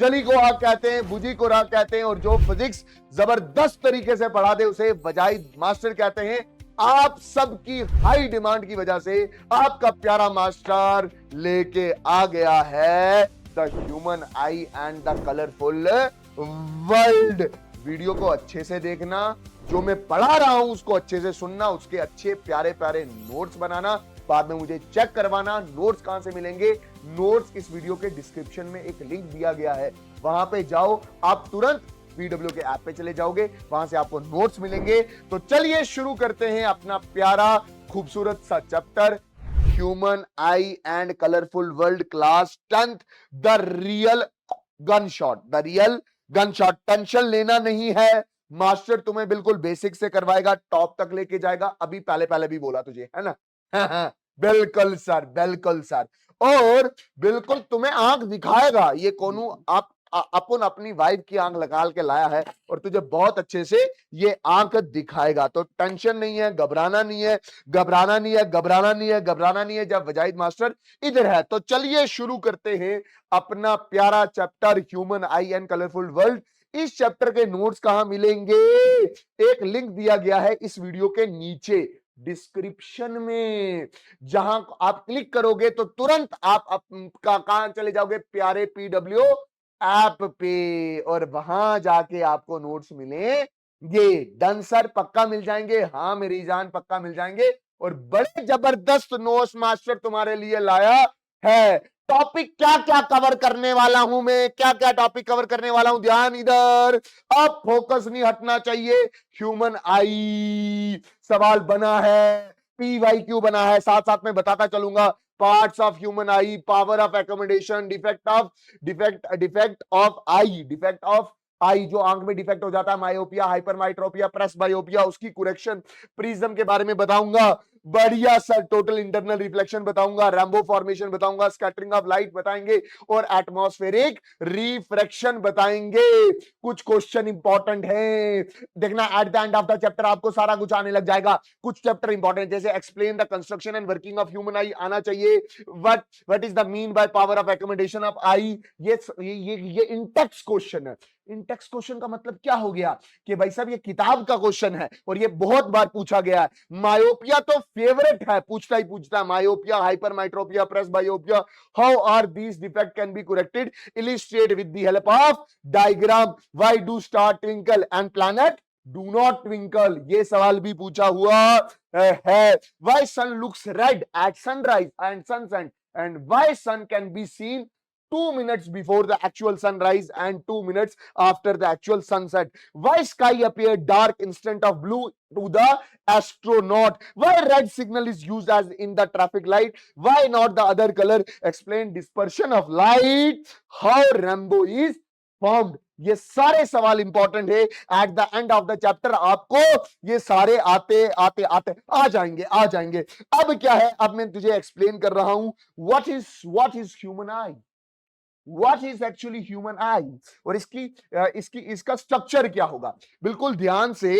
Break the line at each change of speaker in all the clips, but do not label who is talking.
जली को आग कहते हैं, बुझी को राख कहते हैं, और जो फिजिक्स जबरदस्त तरीके से पढ़ा दे उसे वजाहिद मास्टर कहते हैं। आप सबकी हाई डिमांड की वजह से आपका प्यारा मास्टर लेके आ गया है the human I and the colourful world. Video को अच्छे से देखना, जो मैं पढ़ा रहा हूं उसको अच्छे से सुनना, उसके अच्छे प्यारे प्यारे नोट्स बनाना, बाद में मुझे चेक करवाना। नोट्स कहां से मिलेंगे? नोट्स इस वीडियो के डिस्क्रिप्शन में एक लिंक दिया गया है, वहां पे जाओ, आप तुरंत PW के ऐप पे चले जाओगे, वहां से आपको नोट्स मिलेंगे। तो चलिए शुरू करते हैं अपना प्यारा खूबसूरत सा chapter, human I and colourful world, class 10th, the real gun shot. The real gun shot. Tension लेना नहीं है, मास्टर तुम्हें बिल्कुल बेसिक से करवाएगा, टॉप तक लेके जाएगा। अभी पहले पहले भी बोला तुझे, है ना? बिल्कुल सर, बिल्कुल सर। और बिल्कुल तुम्हें आंख दिखाएगा। ये कोनू आप अपन अपनी वाइफ की आंख लगा के लाया है और तुझे बहुत अच्छे से ये आंख दिखाएगा। तो टेंशन नहीं है, घबराना नहीं है, घबराना नहीं है, घबराना नहीं है, घबराना नहीं है, जब वजाहिद मास्टर इधर है। तो चलिए शुरू करते हैं अपना प्यारा chapter human I and colourful world. इस चैप्टर के नोट्स कहां मिलेंगे? एक लिंक दिया गया है इस वीडियो के नीचे डिस्क्रिप्शन में, जहां आप क्लिक करोगे तो तुरंत आप कहां चले जाओगे? प्यारे PW ऐप पे, और वहां जाके आपको नोट्स मिलेंगे। डन सर, पक्का मिल जाएंगे? हाँ मेरी जान, पक्का मिल जाएंगे। और बड़े जबरदस्त नोट्स मास्टर तुम्हारे लिए लाया है। टॉपिक क्या क्या कवर करने वाला हूं मैं, क्या क्या टॉपिक कवर करने वाला हूं, ध्यान इधर। अब फोकस नहीं हटना चाहिए। ह्यूमन आई सवाल बना है, PYQ बना है, साथ साथ में बताता चलूंगा। Parts of human eye, power of accommodation, defect of eye, जो आंख में डिफेक्ट हो जाता है, मायोपिया, हाइपरमाइट्रोपिया, प्रेस बायोपिया, उसकी करेक्शन, प्रिज्म के बारे में बताऊंगा, बढ़िया सर, टोटल इंटरनल रिफ्लेक्शन बताऊंगा, रैम्बो फॉर्मेशन बताऊंगा, स्कैटरिंग ऑफ लाइट बताएंगे, और एटमॉस्फेरिक रिफ्रैक्शन बताएंगे। कुछ क्वेश्चन इंपॉर्टेंट है, देखना at the end of the chapter आपको सारा कुछ आने लग जाएगा। कुछ चैप्टर इंपॉर्टेंट जैसे explain the construction and working of human eye आना चाहिए। What is the mean by power of accommodation of eye, ये इंटेक्स क्वेश्चन है। इंटेक्स क्वेश्चन का मतलब क्या हो गया कि भाई साहब ये किताब का क्वेश्चन है और ये बहुत बार पूछा गया है। मायोपिया तो फेवरेट है, पूछता ही पूछता है। Myopia, hypermetropia, presbyopia, how are these defect can be corrected, illustrate with the help of diagram. Why do star twinkle and planet do not twinkle, ये सवाल भी पूछा हुआ है। Why sun looks red at sunrise and sunset, and why sun can be seen 2 minutes before the actual sunrise and 2 minutes after the actual sunset. Why sky appeared dark instead of blue to the astronaut? Why red signal is used as in the traffic light? Why not the other color? Explain dispersion of light. How rainbow is formed? ये सारे सवाल important है। Eight the end of the chapter आपको ये सारे आते आते आते आ जाएंगे। अब क्या है, अब मैं तुझे एक्सप्लेन कर रहा हूं what is human I, what is actually human आई, और इसका स्ट्रक्चर क्या होगा। बिल्कुल ध्यान से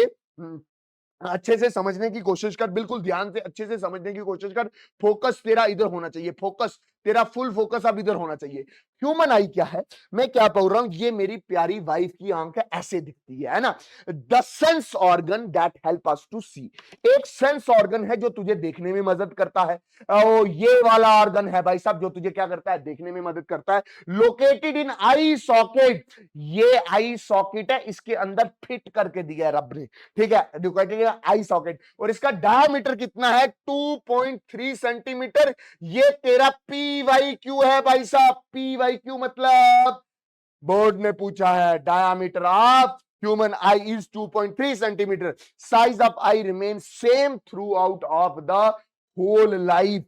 अच्छे से समझने की कोशिश कर, बिल्कुल ध्यान से अच्छे से समझने की कोशिश कर। फोकस तेरा इधर होना चाहिए, फोकस तेरा फुल फोकस अब इधर होना चाहिए। ह्यूमन आई क्या है, मैं क्या बोल रहा हूं, ये मेरी प्यारी वाइफ की आंख ऐसे दिखती है ना। The sense organ that help us to see, एक सेंस ऑर्गन है जो तुझे देखने में मदद करता है। ओ, ये वाला ऑर्गन है भाई साहब जो तुझे क्या करता है, देखने में मदद करता है। लोकेटेड इन आई सॉकेट, ये आई सॉकेट है, इसके अंदर फिट करके दिया है रब ने, ठीक है, लोकेटेड आई सॉकेट। और इसका डायमीटर कितना है, 2.3 सेंटीमीटर। ये तेरा PYQ है भाई साहब। PYQ मतलब बोर्ड ने पूछा है, diameter of human eye is 2.3 centimetre. Size of eye remain same throughout of the whole life.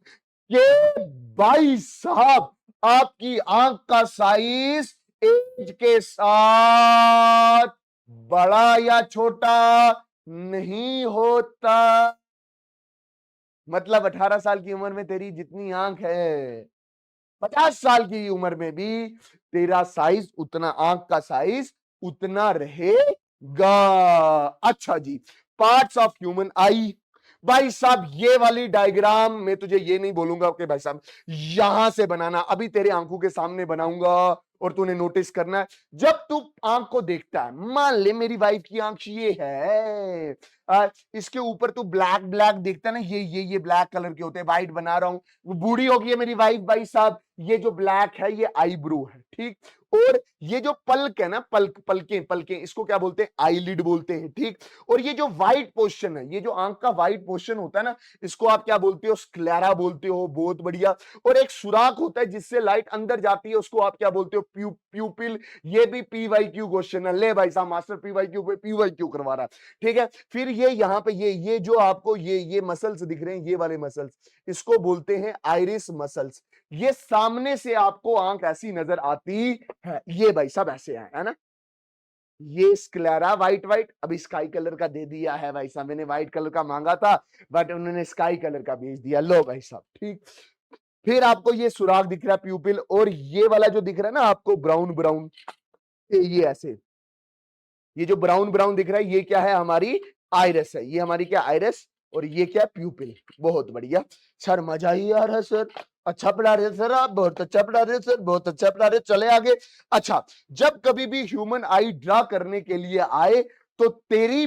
के भाई साहब आपकी आंख का साइज एज के साथ बड़ा या छोटा नहीं होता। मतलब 18 साल की उम्र में तेरी जितनी आंख है, 50 साल की उम्र में भी तेरा साइज उतना, आंख का साइज उतना रहेगा। अच्छा जी, पार्ट्स ऑफ ह्यूमन आई, भाई साहब ये वाली डायग्राम मैं तुझे ये नहीं बोलूंगा कि भाई साहब यहां से बनाना, अभी तेरे आंखों के सामने बनाऊंगा। और तूने नोटिस करना है जब तू आंख को देखता है, मान ले मेरी वाइफ की आंख ये है, इसके ऊपर तू ब्लैक ब्लैक देखता है ना, ये ब्लैक कलर के होते हैं, व्हाइट बना रहा हूं, वो बूढ़ी हो गई है मेरी वाइफ भाई साहब, ये जो ब्लैक है ये आईब्रो है, ठीक। और ये जो पलक है ना, पलकें पलकें, इसको क्या बोलते हैं, आईलिड बोलते हैं, ठीक। और ये जो व्हाइट पोर्शन है, ये जो आंख का व्हाइट पोर्शन होता है ना, इसको आप क्या बोलते हो, स्क्लेरा बोलते हो, बहुत बढ़िया। और एक सुराख होता है जिससे लाइट अंदर जाती है, उसको आप क्या बोलते हो, प्यूपिल। ये भी पीवाईक्यू क्वेश्चन है, ले भाई साहब मास्टर पीवाईक्यू करवा रहा है, ठीक है। फिर ये यहाँ पे ये जो आपको ये मसल्स दिख रहे हैं, ये वाले मसल्स, इसको बोलते हैं आइरिस मसल्स। ये सामने से आपको आंख ऐसी नजर आती है, ये भाई सब ऐसे है ना, ये स्क्लेरा व्हाइट व्हाइट, अभी स्काई कलर का दे दिया है भाई साहब, मैंने व्हाइट कलर का मांगा था बट उन्होंने स्काई कलर का भेज दिया, लो भाई साहब, ठीक। फिर आपको ये सुराख दिख रहा है प्यूपिल, और ये वाला जो दिख रहा है ना आपको ब्राउन ब्राउन, ये ऐसे, ये जो ब्राउन ब्राउन दिख रहा है ये क्या है, हमारी आइरिस है, ये हमारी क्या आइरिस, और ये क्या प्यूपिल। बहुत बढ़िया सर, मजा ही आ रहा है सर, अच्छा पढ़ा रहे सर आप, बहुत अच्छा पढ़ा रहे सर, बहुत अच्छा पढ़ा रहे, चले आगे। अच्छा, जब कभी भी ह्यूमन आई ड्रा करने के लिए आए तो तेरी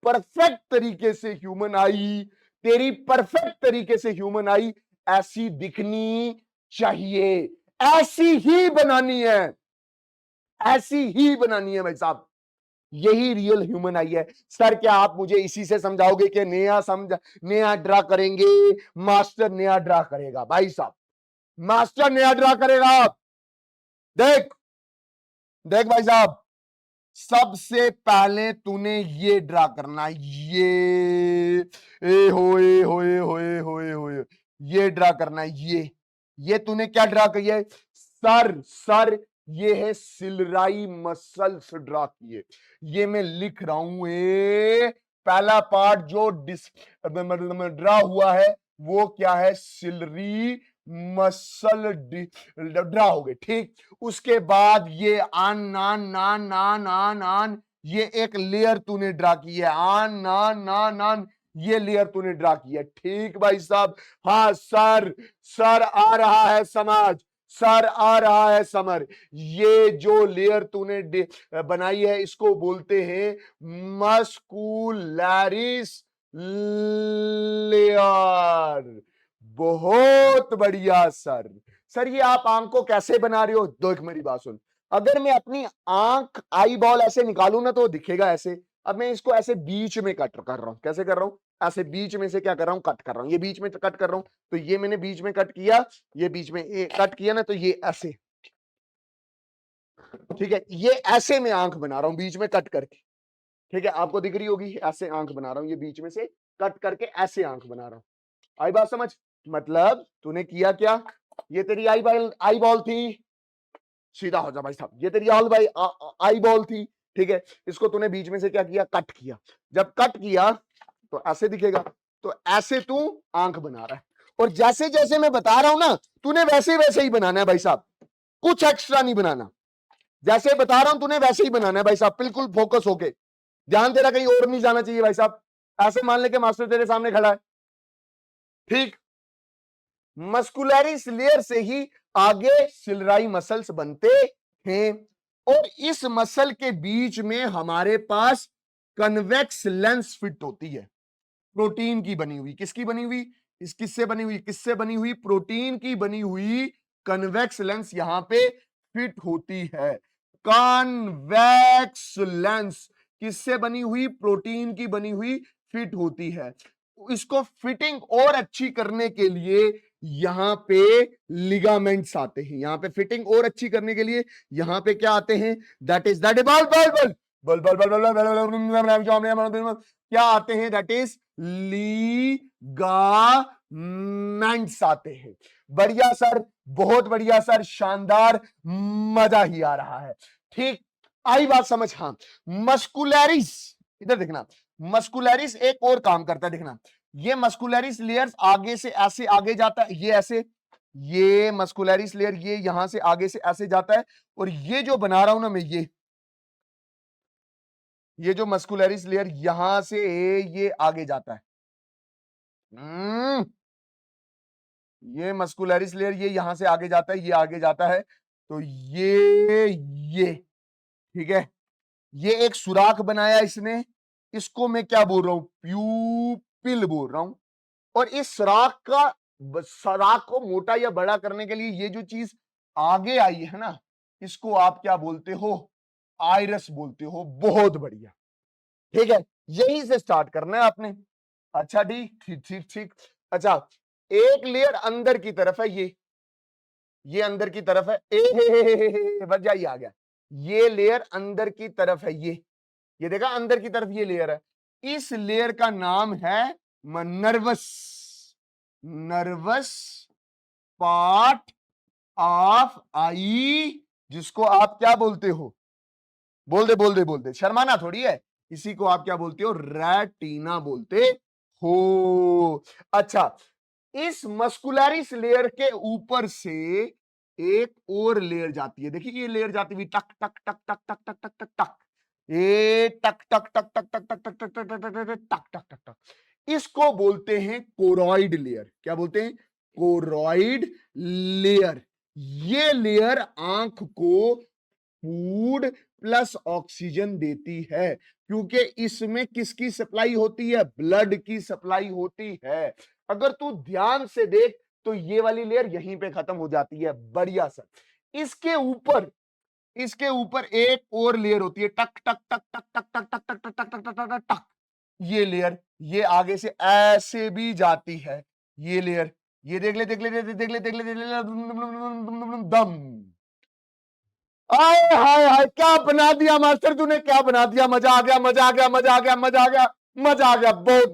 परफेक्ट तरीके से ह्यूमन आई, तेरी परफेक्ट तरीके से ह्यूमन आई ऐसी दिखनी चाहिए, ऐसी ही बनानी है, ऐसी ही बनानी है भाई साहब, यही रियल ह्यूमन आई है। सर क्या आप मुझे इसी से समझाओगे कि नया ड्रा करेंगे, मास्टर नया ड्रा करेगा भाई साहब, मास्टर नया ड्रा करेगा। देख देख भाई साहब, सबसे पहले तूने ये ड्रा करना, ए होए होए होए होए होए, ये ड्रा करना है, ये तूने क्या ड्रा किया है, सर सर ये है सिलराई मसल्स ड्रा किए, ये मैं लिख रहा हूं, पहला पार्ट जो ड्रा हुआ है वो क्या है, सिलरी मसल ड्रा हो गए, ठीक। उसके बाद ये आन नान नान नान आन आन, ये एक लेयर तूने ड्रा की है, आन नान नान नान, ये लेयर तूने ड्रा किया, ठीक भाई साहब। हाँ सर, सर आ रहा है समझ, सर आ रहा है समझ, ये जो लेयर तूने बनाई है इसको बोलते हैं मस्कुलरिस लेयर। बहुत बढ़िया सर। सर ये आप आंख को कैसे बना रहे हो, देख मेरी बात सुन, अगर मैं अपनी आंख आई बॉल ऐसे निकालू ना तो दिखेगा ऐसे, अब मैं इसको ऐसे बीच में कट कर रहा हूं, कैसे कर रहा हूं, ऐसे बीच में से क्या कर रहा हूं, कट कर रहा हूं, ये बीच में कट कर रहा हूं, तो ये मैंने बीच में कट किया, ये बीच में कट किया ना, तो ये ऐसे, ठीक है, ये ऐसे में आंख बना रहा हूं बीच में कट करके, ठीक है, आपको दिख रही होगी, ऐसे आंख बना रहा हूं, ये बीच में से कट करके ऐसे आंख बना रहा हूं, आई बात समझ। मतलब तूने किया क्या, ये तेरी आई बॉल थी, सीधा हो जा भाई साहब, ये तेरी आई बॉल थी, ठीक है, इसको तूने बीच में से क्या किया, कट किया, जब कट किया तो ऐसे दिखेगा, तो ऐसे तू आंख बना रहा है, और जैसे जैसे मैं बता रहा हूं ना, तूने वैसे वैसे ही बनाना है भाई साहब, कुछ एक्स्ट्रा नहीं बनाना, जैसे बता रहा हूं तूने वैसे ही बनाना है भाई साहब, बिल्कुल फोकस होके, ध्यान तेरा कहीं और नहीं जाना चाहिए भाई साहब, ऐसे मान ले के मास्टर तेरे सामने खड़ा है, ठीक। मस्कुलरिस लेयर से ही आगे सिलराई मसल्स बनते हैं, और इस मसल के बीच में हमारे पास कन्वेक्स लेंस फिट होती है, प्रोटीन की बनी हुई, किसकी बनी हुई, इस किससे बनी हुई, किससे बनी हुई, प्रोटीन की बनी हुई कन्वेक्स लेंस यहां पे फिट होती है। कन्वेक्स लेंस किससे बनी हुई, प्रोटीन की बनी हुई फिट होती है। इसको फिटिंग और अच्छी करने के लिए यहां पे लिगामेंट्स आते हैं, यहां पे फिटिंग और अच्छी करने के लिए यहां पे क्या आते हैं, दैट इज बल बल बल बल बल बल बल क्या आते हैं, दैट इज लीगामेंट्स आते हैं। बढ़िया सर, बहुत बढ़िया सर, शानदार, मजा ही आ रहा है, ठीक। आई बात समझ, हाँ। मस्कुलरिस, इधर देखना, मस्कुलरिस एक और काम करता है, देखना, ये मस्कुलरिस लेयर्स आगे से ऐसे आगे जाता है, ये ऐसे, ये मस्कुलरिस लेयर ये यहां से आगे से ऐसे जाता है, और ये जो बना रहा हूं ना मैं, ये जो मस्कुलरिस लेयर यहां से ये आगे जाता है, ये मस्कुलरिस लेयर ये यहां से आगे जाता है, ये आगे जाता है, तो ये ठीक है, ये एक सुराख बनाया इसने, इसको मैं क्या बोल रहा हूं, प्यूपिल बोल रहा हूं। और इस सुराख को मोटा या बड़ा करने के लिए ये जो चीज आगे आई है ना, इसको आप क्या बोलते हो, आइरस बोलते हो। बहुत बढ़िया, ठीक है, यहीं से स्टार्ट करना है आपने। अच्छा ठीक ठीक ठीक ठीक। अच्छा, एक लेयर अंदर की तरफ है, ये अंदर की तरफ है, बच जाइए आ गया। ये लेयर अंदर की तरफ है, ये देखा अंदर की तरफ ये लेयर है। इस लेयर का नाम है नर्वस पार्ट ऑफ आई, जिसको आप क्या बोलते हो, बोल दे, शर्माना थोड़ी है। इसी को आप क्या बोलते हो, रेटिना बोलते हो। अच्छा, इस मस्कुलरिस लेयर के ऊपर से एक और लेयर जाती है, देखिए ये लेयर जाती हुई टक टक टक टक टक टक टक टक टक, ये टक टक टक टक टक टक टक टक टक टक टक टक टक टक, इसको बोलते हैं कोरॉइड लेयर। क्या बोलते हैं, कोरॉइड लेयर। ये लेयर आंख को फूड प्लस ऑक्सीजन देती है, क्योंकि इसमें किसकी सप्लाई होती है, ब्लड की सप्लाई होती है। अगर तू ध्यान से देख तो ये वाली लेयर यहीं पे खत्म हो जाती है। बढ़िया सर। इसके ऊपर एक और लेयर होती है, टक टक टक टक टक टक टक टक टक टक टक टक टक, ये लेयर, ये आगे से ऐसे भी जाती है, ये लेयर, ये देख ले देख ले देख ले देख ले देख ले देख ले दम। आए हाय हाय, क्या बना दिया मास्टर तूने, क्या बना दिया, मजा आ गया मजा आ गया मजा आ गया मजा आ गया मजा आ गया, बहुत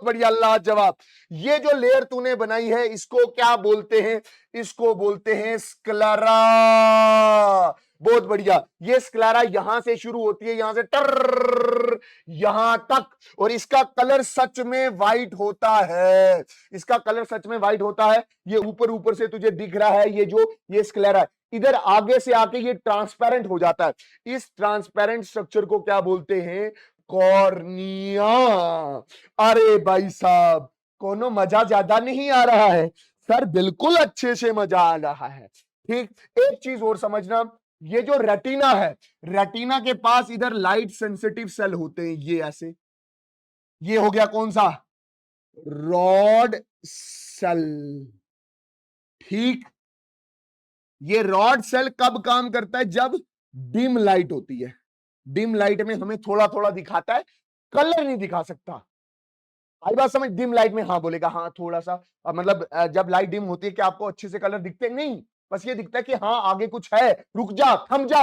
बढ़िया लाजवाब। ये जो लेयर तूने बनाई है इसको क्या बोलते हैं, इसको बोलते हैं स्क्लेरा। बहुत बढ़िया, ये स्क्लेरा यहां से शुरू होती है, यहां से टर यहां तक, और इसका कलर सच में व्हाइट होता है, इसका कलर सच में व्हाइट होता है। ये ऊपर ऊपर से तुझे दिख रहा है, ये स्क्लेरा है, इधर आगे से आके ये ट्रांसपेरेंट हो जाता है। इस ट्रांसपेरेंट स्ट्रक्चर को क्या बोलते हैं, कॉर्निया। अरे भाई साहब, कोनो मजा ज्यादा नहीं आ रहा है सर, बिल्कुल अच्छे से मजा आ रहा है। ठीक, एक चीज और समझना, ये जो रेटिना है, रेटिना के पास इधर लाइट सेंसिटिव सेल होते हैं, ये ऐसे, ये हो गया कौन सा, रॉड सेल। ठीक, ये रॉड सेल कब काम करता है, जब डिम लाइट होती है, डिम लाइट में हमें थोड़ा थोड़ा दिखाता है, कलर नहीं दिखा सकता। आई बात समझ, डिम लाइट में हाँ बोलेगा, हाँ थोड़ा सा, मतलब जब लाइट डिम होती है क्या आपको अच्छे से कलर दिखते नहीं, बस ये दिखता है कि हाँ आगे कुछ है, रुक जा थम जा।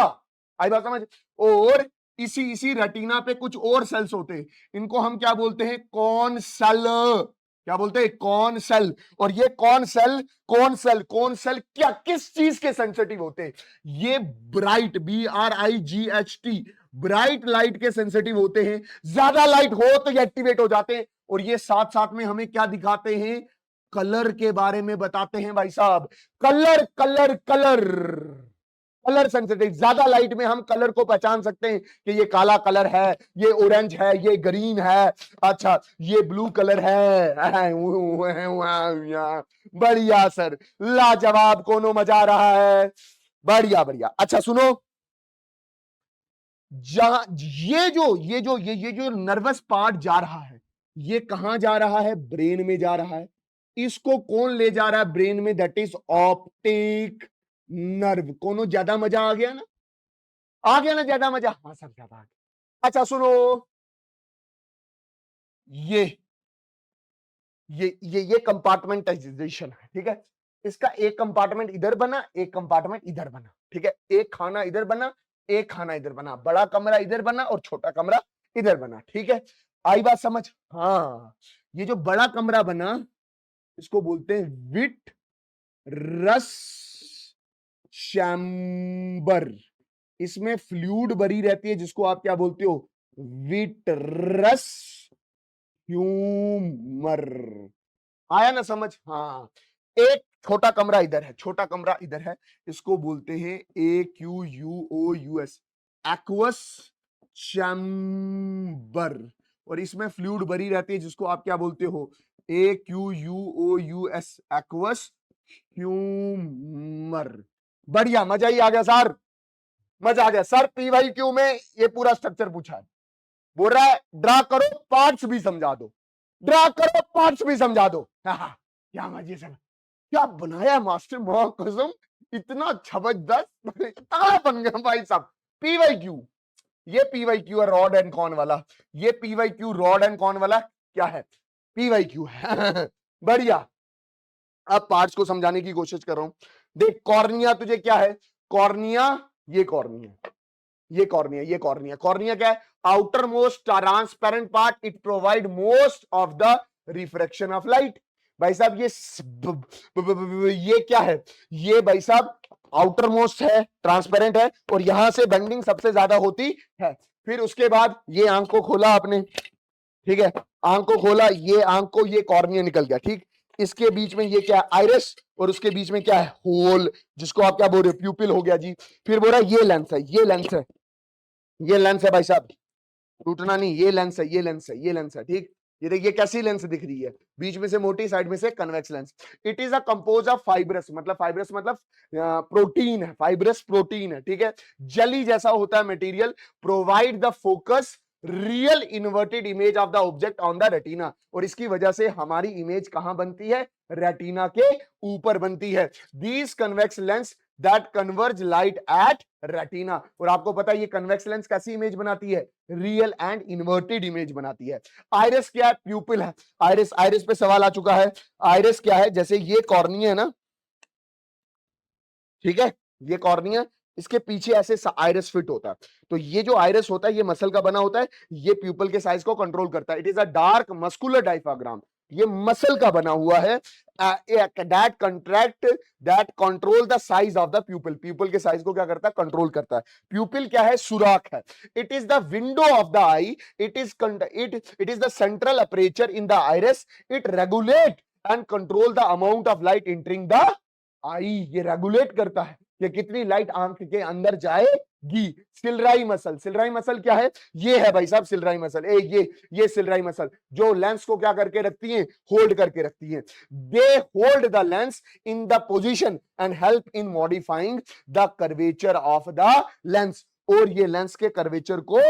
आई बात समझ। और इसी इसी रेटिना पे कुछ और सेल्स होते हैं, इनको हम क्या बोलते हैं, कौन सेल। क्या बोलते हैं, कौन सेल। और ये कौन सेल क्या किस चीज के सेंसिटिव होते हैं, ये ब्राइट, BRIGHT, ब्राइट लाइट के सेंसिटिव होते हैं। ज्यादा लाइट हो तो ये एक्टिवेट हो जाते हैं, और ये साथ साथ में हमें क्या दिखाते हैं, कलर के बारे में बताते हैं भाई साहब। Colour colour colour colour sensitive, ज्यादा लाइट में हम कलर को पहचान सकते हैं कि ये काला कलर है, ये ऑरेंज है, ये ग्रीन है, अच्छा ये ब्लू कलर है। बढ़िया सर, लाजवाब, कोनो मजा आ रहा है, बढ़िया बढ़िया। अच्छा सुनो, जहां ये जो नर्वस पार्ट जा रहा है, ये कहां जा रहा है, ब्रेन में जा रहा है। इसको कौन ले जा रहा है ब्रेन में, दैट इज ऑप्टिक नर्व। कोनो ज्यादा मजा आ गया ना, आ गया ना ज्यादा मजा, हाँ सर ज्यादा आ गया। अच्छा सुनो, ये ये कंपार्टमेंटाइजेशन है, ठीक है, इसका एक कंपार्टमेंट इधर बना, एक कंपार्टमेंट इधर बना, ठीक है, एक खाना इधर बना, एक खाना इधर बना, बड़ा कमरा इधर बना और छोटा कमरा इधर बना, ठीक है, आई बात समझ। हाँ, ये जो बड़ा कमरा बना इसको बोलते हैं विट रस चैम्बर, इसमें फ्लूइड भरी रहती है, जिसको आप क्या बोलते हो, विटरस ह्यूमर। आया ना समझ। हाँ, एक छोटा कमरा इधर है, छोटा कमरा इधर है, इसको बोलते हैं AQUOUS, एक्वस चैम्बर, और इसमें फ्लूइड भरी रहती है, जिसको आप क्या बोलते हो, AQUOUS, एक्वस ह्यूमर। बढ़िया, मजा ही आ गया सर, मजा आ गया सर। पीवाईक्यू में ये पूरा स्ट्रक्चर पूछा है, बोल रहा है ड्रा करो पार्ट्स भी समझा दो, ड्रा करो पार्ट्स भी समझा दो। हाँ, क्या मजे से, क्या बनाया मास्टर, मां कसम, इतना जबरदस्त तगड़ा बन गया भाई साहब। पीवाईक्यू, ये पीवाईक्यू है रॉड एंड कॉन वाला, ये पीवाईक्यू रॉड एंड कॉन वाला क्या है, पीवाईक्यू है। बढ़िया, अब पार्ट्स को समझाने की कोशिश कर रहा हूं। देख कॉर्निया तुझे क्या है, कॉर्निया, ये कॉर्निया, ये कॉर्निया, ये कॉर्निया, कॉर्निया क्या है, outer most transparent part, it provide most of the refraction of light. भाई साहब ये क्या है, ये भाई साहब आउटर मोस्ट है, ट्रांसपेरेंट है, और यहां से बेंडिंग सबसे ज्यादा होती है। फिर उसके बाद ये आंख को खोला आपने, ठीक है, आंख को खोला, ये आंख को, ये कॉर्निया निकल गया, ठीक, इसके बीच में ये क्या है, आइरिस, और उसके बीच में क्या है, होल, जिसको आप क्या बोल रहे हो, प्यूपिल हो गया जी। फिर बोल रहा है ये लेंस है, ये लेंस है, ये लेंस है भाई साहब, टूटना नहीं, ये लेंस है, ये लेंस है, ये लेंस है, ठीक। ये देखिए कैसी लेंस दिख रही है, बीच में से मोटी, साइड में से convex lens. It is a compose of fibrous, मतलब फाइब्रस मतलब प्रोटीन है, फाइब्रस प्रोटीन है, ठीक है, जली जैसा होता है material, provide the focus real inverted image of the object on the retina, और इसकी वजह से हमारी इमेज कहां बनती है, रेटिना के ऊपर बनती है। These convex lens that converge light at retina, और आपको पता है ये कन्वेक्स लेंस कैसी इमेज बनाती है, रियल एंड इन्वर्टेड इमेज बनाती है। आइरिस क्या है, प्यूपिल है, आइरिस, आइरिस पे सवाल आ चुका है। आइरिस क्या है, जैसे ये कॉर्निया है ना, ठीक है, ये कॉर्निया, इसके पीछे ऐसे आइरिस फिट होता है, तो ये जो आइरिस होता है ये मसल का बना होता है, ये प्यूपल के साइज को कंट्रोल करता है। It is a dark muscular diaphragm, ये मसल का बना हुआ है, that contract, that control the size of the pupil, pupil के साइज को क्या करता है, कंट्रोल करता है। प्यूपल क्या है, सुराख है। It is the window of the eye, it is the central aperture in the iris, it regulate and control the amount of light entering the eye, ये रेगुलेट करता है कि कितनी लाइट आंख के अंदर जाएगी। सिलराई मसल, सिलराई मसल क्या है, ये है भाई साहब सिलराई मसल, ये सिलराई मसल जो लेंस को क्या करके रखती है, होल्ड करके रखती है। They hold the lens in the position and help in modifying the curvature of the lens, और ये लेंस के कर्वेचर को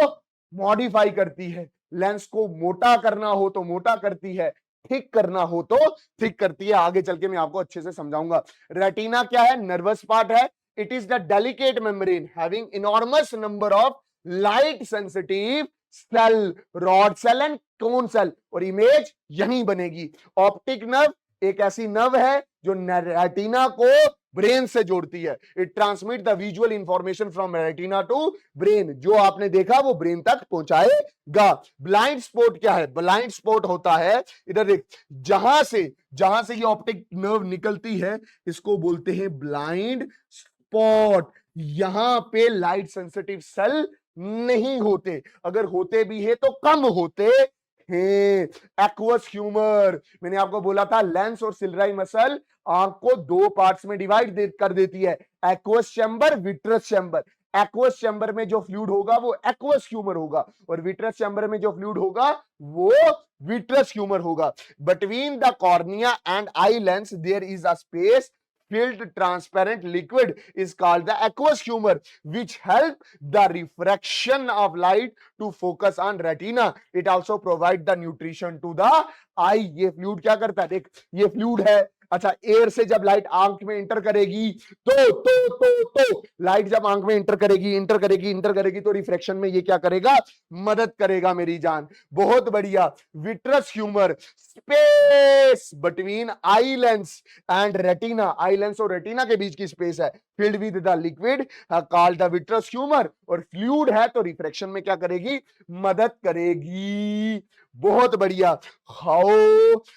मॉडिफाई करती है। लेंस को मोटा करना हो तो मोटा करती है, ठीक करना हो तो ठीक करती है। आगे चल के मैं आपको अच्छे से समझाऊंगा। रेटिना क्या है, नर्वस पार्ट है। It is the delicate membrane having enormous number of light sensitive cell, rod cell and cone cell, और इमेज यहीं बनेगी। ऑप्टिक नर्व एक ऐसी नर्व है जो रेटिना को ब्रेन से जोड़ती है। It transmit the visual information from retina to brain, जो आपने देखा वो ब्रेन तक पहुंचाएगा। ब्लाइंड स्पॉट क्या है, ब्लाइंड स्पॉट होता है, इधर देख, जहां से ये ऑप्टिक नर्व निकलती है इसको बोलते हैं ब्लाइंड स्पॉट। यहां पे लाइट सेंसिटिव सेल नहीं होते, अगर होते भी है तो कम होते हैं। एक्वस ह्यूमर, मैंने आपको बोला था लेंस और सिलराई मसल आंख को दो पार्ट्स में डिवाइड कर देती है, aqueous chamber, vitreous chamber. Aqueous chamber में जो फ्लूइड होगा वो एक्वस ह्यूमर होगा, और विट्रस चैम्बर में जो फ्लूइड होगा वो विट्रस ह्यूमर होगा। Between the cornea and eye lens there is a space filled transparent liquid is called the aqueous humor, which help the refraction of light to focus on retina. It also provide the nutrition to the eye. ये fluid क्या करता है, देख ये fluid है, अच्छा air से जब लाइट आंख में इंटर करेगी तो लाइट जब आंख में इंटर करेगी तो रिफ्रैक्शन में ये क्या करेगा, मदद करेगा मेरी जान। बहुत बढ़िया। Vitreous humour, space between eye lens and retina, eye lens और रेटिना के बीच की स्पेस है, filled with the liquid called the vitreous humour, और फ्लूइड है तो रिफ्रैक्शन में क्या करेगी, मदद करेगी। बहुत बढ़िया। हाउ,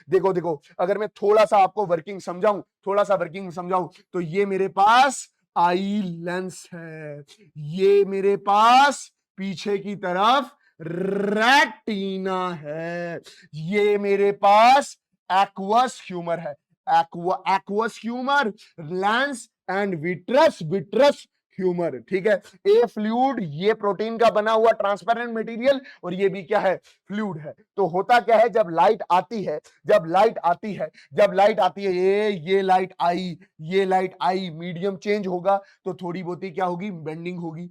देखो अगर मैं थोड़ा सा आपको वर्किंग समझाऊं तो ये मेरे पास आई लेंस है, ये मेरे पास पीछे की तरफ रेटिना है, ये मेरे पास एक्वस ह्यूमर है, aqueous humour, lens and vitreous humour, ठीक है। ए फ्लूइड, ये प्रोटीन का बना हुआ ट्रांसपेरेंट मटेरियल, और ये भी क्या है, फ्लूइड है। तो होता क्या है, जब लाइट आती है, जब लाइट आती है, ये लाइट आई, ये लाइट आई, मीडियम चेंज होगा तो थोड़ी बहुत ही क्या होगी, बेंडिंग होगी।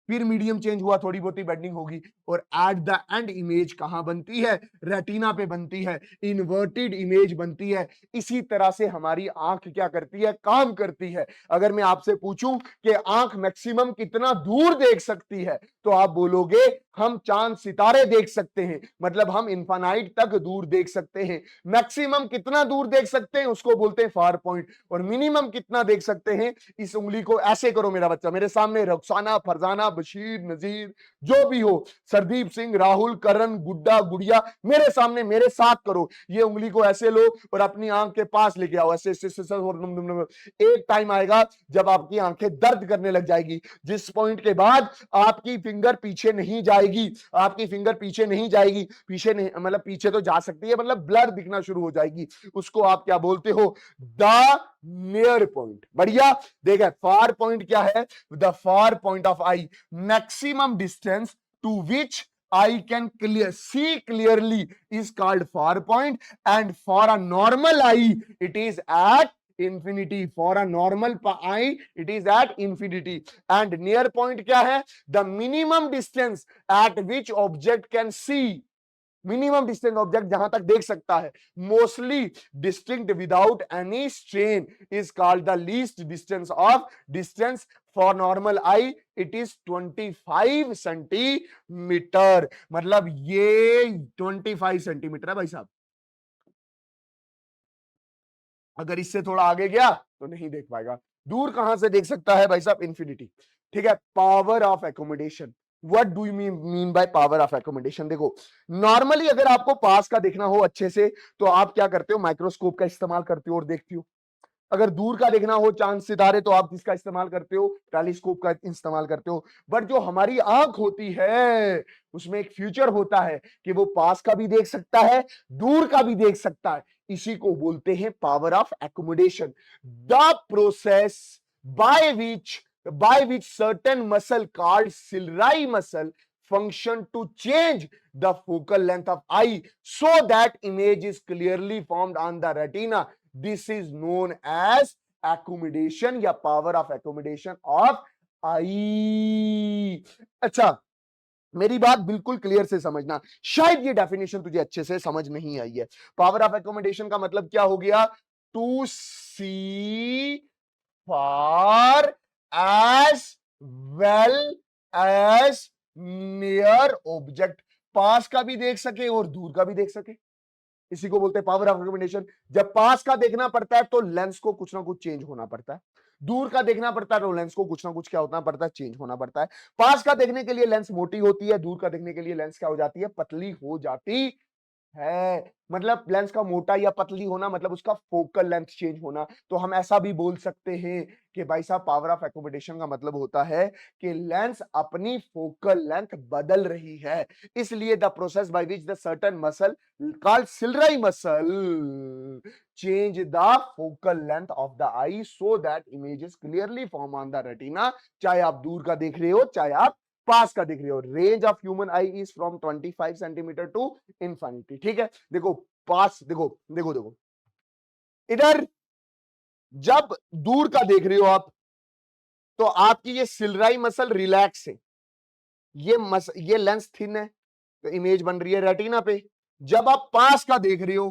फिर मीडियम चेंज हुआ, थोड़ी बहुत ही बेंडिंग होगी, और एट द एंड इमेज कहां बनती है, रेटिना पे बनती है, इन्वर्टेड इमेज बनती है। इसी तरह से हमारी आंख क्या करती है, काम करती है। अगर मैं आपसे पूछूं कि आंख मैक्सिमम कितना दूर देख सकती है, तो आप बोलोगे हम चांद सितारे देख सकते हैं, मतलब हम इन्फानाइट तक दूर देख सकते हैं। मैक्सिमम कितना दूर देख सकते हैं उसको बोलते हैं फार पॉइंट, और मिनिमम कितना देख सकते हैं, इस उंगली को ऐसे करो मेरा बच्चा, मेरे सामने रुखसाना, फरजाना, बशीर, नजीर, जो भी हो, सरदीप सिंह, राहुल, करण, गुड्डा, गुड़िया, मेरे सामने मेरे साथ करो, ये उंगली को ऐसे लो और अपनी आंख के पास लेके आओ, ऐसे ऐसे और एक टाइम आएगा जब आपकी आंखें दर्द करने लग जाएगी, जिस पॉइंट के बाद आपकी फिंगर पीछे नहीं जाएगी, आपकी फिंगर पीछे नहीं जाएगी, पीछे नहीं मतलब पीछे तो जा सकती है, मतलब ब्लर दिखना शुरू हो जाएगी, उसको आप क्या बोलते हो, द नियर पॉइंट। बढ़िया, देखा फार पॉइंट क्या है, the far point of eye, maximum distance to which I can see clearly is called far point, and for a normal eye it is at infinity. For a normal eye it is at infinity. And near point क्या है, the minimum distance at which object can see, minimum distance object जहां तक देख सकता है, mostly distinct without any strain, is called the least distance of distance. For normal I it is 25 centimetre, मतलब ये 25 centimetre है भाई साहब। अगर इससे थोड़ा आगे गया तो नहीं देख पाएगा। दूर कहां से देख सकता है भाई साहब, इंफिनिटी, ठीक है। Power of accommodation, what do you mean by power of accommodation? देखो, नॉर्मली अगर आपको पास का देखना हो अच्छे से तो आप क्या करते हो, माइक्रोस्कोप का इस्तेमाल करते हो और देखते हो। अगर दूर का देखना हो चांद सितारे तो आप किसका इस्तेमाल करते हो, टेलीस्कोप का इस्तेमाल करते हो। बट जो हमारी आंख होती है उसमें एक फ्यूचर होता है कि वो पास का भी देख सकता है, दूर का भी देख सकता है, इसी को बोलते हैं power of accommodation. The process by which certain muscle called ciliary muscle function to change the focal length of eye so that image is clearly formed on the retina, this is known as accommodation या power of accommodation of eye। अच्छा, मेरी बात बिल्कुल clear से समझना, शायद ये definition तुझे अच्छे से समझ नहीं आई है। पावर ऑफ एकोमोडेशन का मतलब क्या हो गया, to see far as well as near object, पास का भी देख सके और दूर का भी देख सके, इसी को बोलते हैं पावर ऑफ रिकमेंडेशन। जब पास का देखना पड़ता है तो लेंस को कुछ ना कुछ चेंज होना पड़ता है, दूर का देखना पड़ता है तो लेंस को कुछ ना कुछ क्या होना पड़ता है, चेंज होना पड़ता है। पास का देखने के लिए लेंस मोटी होती है, दूर का देखने के लिए लेंस क्या हो जाती है, पतली हो जाती है। मतलब लेंस का मोटा या पतली होना मतलब उसका फोकल लेंथ चेंज होना। तो हम ऐसा भी बोल सकते हैं कि भाई साहब पावर ऑफ एकोमोडेशन का मतलब होता है कि लेंस अपनी फोकल लेंथ बदल रही है, इसलिए the process by which the certain muscle called ciliary muscle change the focal length of the eye so that image is clearly form on the retina, चाहे आप दूर का देख रहे हो चाहे आप पास का दिख रही हो। Range of human eye is from 25 centimetre to infinity, ठीक है। देखो पास, देखो देखो देखो इधर जब दूर का देख रहे हो आप तो आपकी ये सिलराई मसल रिलैक्स है, ये लेंस थिन है तो इमेज बन रही है रेटिना पे। जब आप पास का देख रहे हो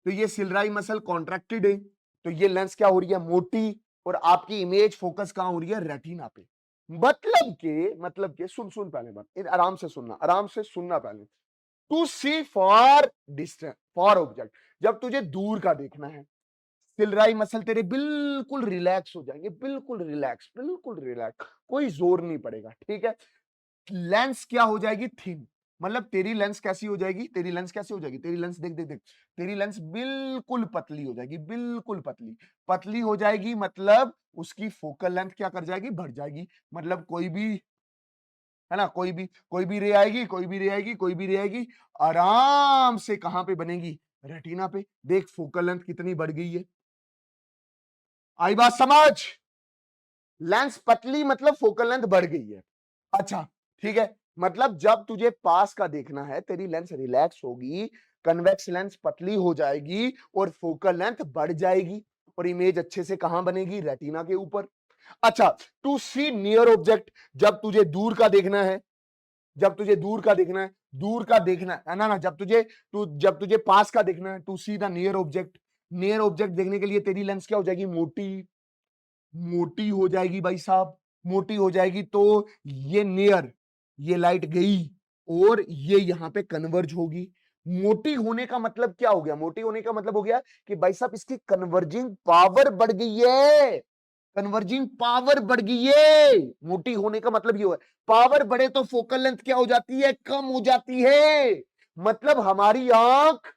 तो ये सिलराई मसल कॉन्ट्रैक्टेड है तो ये लेंस क्या हो रही है, मोटी, और आपकी इमेज फोकस कहां हो रही है, रेटिना पे। मतलब के सुन सुन पहले बात, आराम से सुनना, आराम से सुनना पहले। To see far distance far object, जब तुझे दूर का देखना है सिलराई मसल तेरे बिल्कुल रिलैक्स हो जाएंगे, बिल्कुल रिलैक्स, बिल्कुल रिलैक्स, कोई जोर नहीं पड़ेगा, ठीक है। लेंस क्या हो जाएगी, थिन, मतलब तेरी लेंस कैसी हो जाएगी, तेरी लेंस कैसी हो जाएगी, तेरी लेंस देख देख देख, तेरी लेंस बिल्कुल पतली हो जाएगी, बिल्कुल पतली पतली हो जाएगी, मतलब उसकी फोकल लेंथ क्या कर जाएगी, बढ़ जाएगी। मतलब कोई भी है ना, कोई भी रे आएगी, कोई भी रे आएगी, कोई भी रे आएगी, आराम से कहां पे बनेगी, रेटिना पे। देख फोकल लेंथ कितनी बढ़ गई है, आई बात समझ। लेंस पतली मतलब फोकल लेंथ बढ़ गई है। अच्छा ठीक है, मतलब जब तुझे पास का देखना है तेरी लेंस रिलैक्स होगी, कन्वेक्स लेंस पतली हो जाएगी और फोकल लेंथ बढ़ जाएगी और इमेज अच्छे से कहां बनेगी, रेटिना के ऊपर। अच्छा, टू सी नियर ऑब्जेक्ट, जब तुझे दूर का देखना है, जब तुझे दूर का देखना है, दूर का देखना है ना, जब तुझे पास का देखना है, to see the near object, near object देखने के लिए तेरी लेंस क्या हो जाएगी, मोटी, मोटी हो जाएगी भाई साहब, मोटी हो जाएगी। तो ये नियर, ये लाइट गई और ये यहां पे कन्वर्ज होगी। मोटी होने का मतलब क्या हो गया, मोटी होने का मतलब हो गया कि भाई साहब इसकी कन्वर्जिंग पावर बढ़ गई है, कन्वर्जिंग पावर बढ़ गई है। मोटी होने का मतलब ये है, पावर बढ़े तो फोकल लेंथ क्या हो जाती है, कम हो जाती है। मतलब हमारी आंख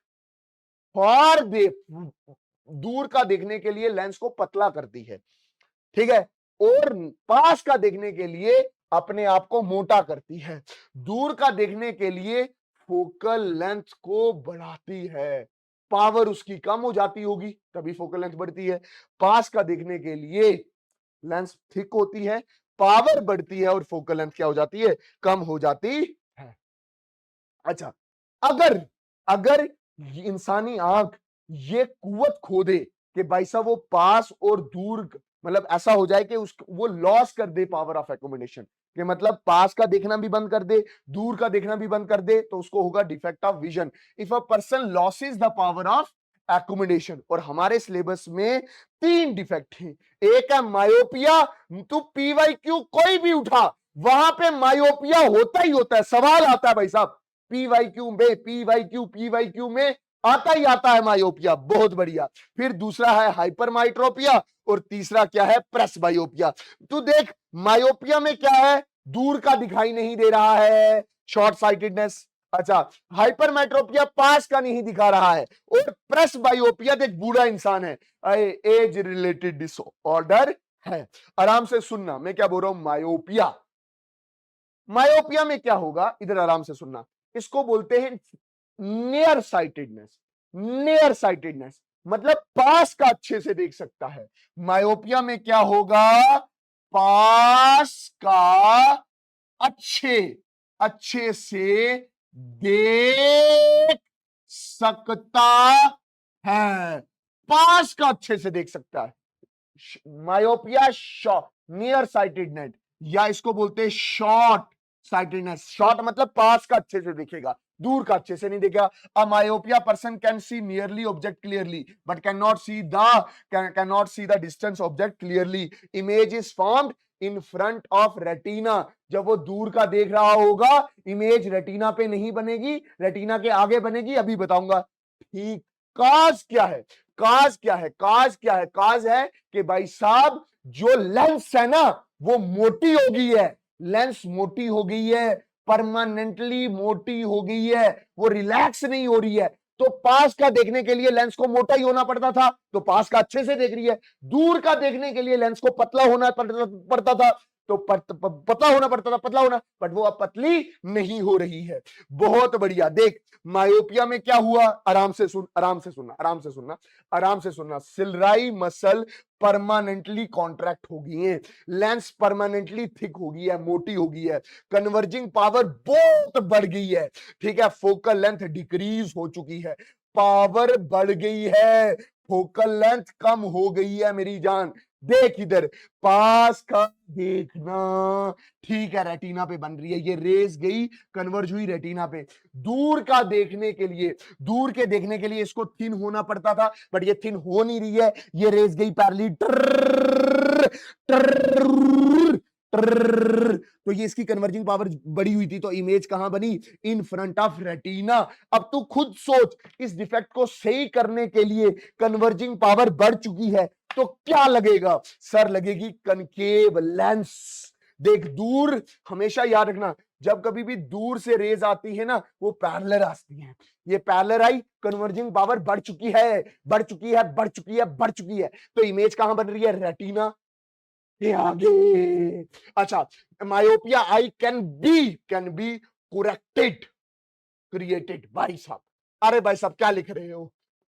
फार दे दूर का देखने के लिए लेंस को पतला करती है, ठीक है, और पास का देखने के लिए अपने आप को मोटा करती है। दूर का देखने के लिए फोकल लेंथ को बढ़ाती है, पावर उसकी कम हो जाती होगी तभी फोकल लेंथ बढ़ती है। पास का देखने के लिए लेंस थिक होती है, पावर बढ़ती है और फोकल लेंथ क्या हो जाती है, कम हो जाती है। अच्छा, अगर अगर इंसानी आंख ये कुवत खो दे कि भाई साहब वो पास और दूर, मतलब ऐसा हो जाए कि वो लॉस कर दे पावर ऑफ एकोमोडेशन, कि मतलब पास का देखना भी बंद कर दे, दूर का देखना भी बंद कर दे, तो उसको होगा defect of vision. If a person losses the power of accommodation, और हमारे सिलेबस में 3 डिफेक्ट हैं। एक है मायोपिया, तू पीवाईक्यू कोई भी उठा वहां पे मायोपिया होता ही होता है, सवाल आता है भाई साहब पीवाईक्यू में आता ही आता है मायोपिया, बहुत बढ़िया। फिर दूसरा है हाइपरमाइट्रोपिया और तीसरा क्या है, प्रेस बायोपिया। तू देख मायोपिया में क्या है, दूर का दिखाई नहीं दे रहा है, शॉर्ट साइटेडनेस। अच्छा, हाइपरमेट्रोपिया पास का नहीं दिखा रहा है, और प्रेस बायोपिया देख बूढ़ा इंसान है, एज रिलेटेड डिसऑर्डर है। आराम से सुनना मैं क्या बोल रहा हूं, मायोपिया, मायोपिया में क्या होगा, इधर आराम से सुनना, इसको बोलते हैं नियर साइटेडनेस। नियर साइटेडनेस मतलब पास का अच्छे से देख सकता है। मायोपिया में क्या होगा, पास का अच्छे अच्छे से देख सकता है, पास का अच्छे से देख सकता है। मायोपिया नियर साइटेडनेस, या इसको बोलते हैं शॉर्ट साइटेडनेस। शॉर्ट मतलब पास का अच्छे से दिखेगा, दूर का अच्छे से नहीं दिखेगा। A myopia person can see nearly object clearly but can not see the distance object clearly. Image is formed in front of retina, जब वो दूर का देख रहा होगा इमेज रेटिना पे नहीं बनेगी, रेटिना के आगे बनेगी, अभी बताऊंगा। ठीक, काज क्या है, काज क्या है, काज क्या है, काज है कि भाई साहब जो लेंस है ना वो मोटी हो गई है, लेंस मोटी हो गई है, परमानेंटली मोटी हो गई है, वो रिलैक्स नहीं हो रही है। तो पास का देखने के लिए लेंस को मोटा ही होना पड़ता था, तो पास का अच्छे से देख रही है। दूर का देखने के लिए लेंस को पतला होना पड़ता था, तो पतला होना पड़ता था, पतला होना, बट वो अब पतली नहीं हो रही है। बहुत बढ़िया। देख मायोपिया में क्या हुआ, आराम से सुन, आराम से सुनना, आराम से सुनना, आराम से सुनना। सिलराई मसल परमानेंटली कॉन्ट्रैक्ट हो गई है, लेंस परमानेंटली थिक हो गई है, मोटी हो गई है, कन्वर्जिंग पावर बहुत बढ़ गई है, ठीक है, फोकल लेंथ डिक्रीज हो चुकी है, पावर बढ़ गई है, फोकल लेंथ कम हो गई है मेरी जान। देख इधर पास का देखना, ठीक है, रेटिना पे बन रही है, ये रेस गई कन्वर्ज हुई रेटिना पे। दूर का देखने के लिए, दूर के देखने के लिए इसको थिन होना पड़ता था, बट ये थिन हो नहीं रही है, ये रेस गई पैरली तो ये इसकी कन्वर्जिंग पावर बड़ी हुई थी, तो इमेज कहां बनी, इन फ्रंट ऑफ रेटिना। अब तू खुद सोच, इस डिफेक्ट को सही करने के लिए कन्वर्जिंग पावर बढ़ चुकी है तो क्या लगेगा, सर लगेगी कनकेव लेंस। देख दूर, हमेशा याद रखना, जब कभी भी दूर से रेज आती है ना वो पैरेलल आती है, ये पैरेलल आई, कन्वर्जिंग पावर बढ़ चुकी है, बढ़ चुकी है, बढ़ चुकी है, बढ़ चुकी है, तो इमेज कहां बन रही है, रेटिना के आगे। अच्छा, myopia I can be corrected, created, भाई साहब, अरे भाई साहब क्या लिख रहे हो,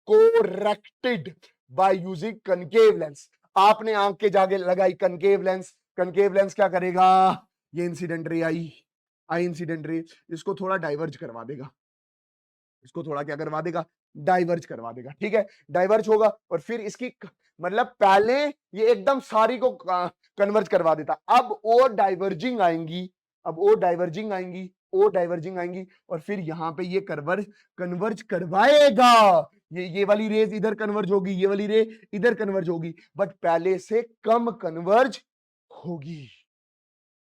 corrected by using concave lens. आपने आंख के जागे लगाई कनकेव लेंस, कनकेव लेंस क्या करेगा, ये इंसिडेंट रे आई इंसिडेंट रे, इसको थोड़ा डाइवर्ज करवा देगा, इसको थोड़ा क्या करवा देगा, डाइवर्ज करवा देगा, ठीक है, डाइवर्ज होगा और फिर इसकी मतलब पहले ये एकदम सारी को कन्वर्ज करवा देता, अब ओ डाइवर्जिंग आएंगी, अब ओ डाइवर्जिंग आएंगी, ओ डाइवर्जिंग आएंगी और फिर यहां पे ये कन्वर्ज करवाएगा, ये वाली रेज इधर कन्वर्ज होगी, ये वाली रे इधर कन्वर्ज होगी, बट पहले से कम कन्वर्ज होगी।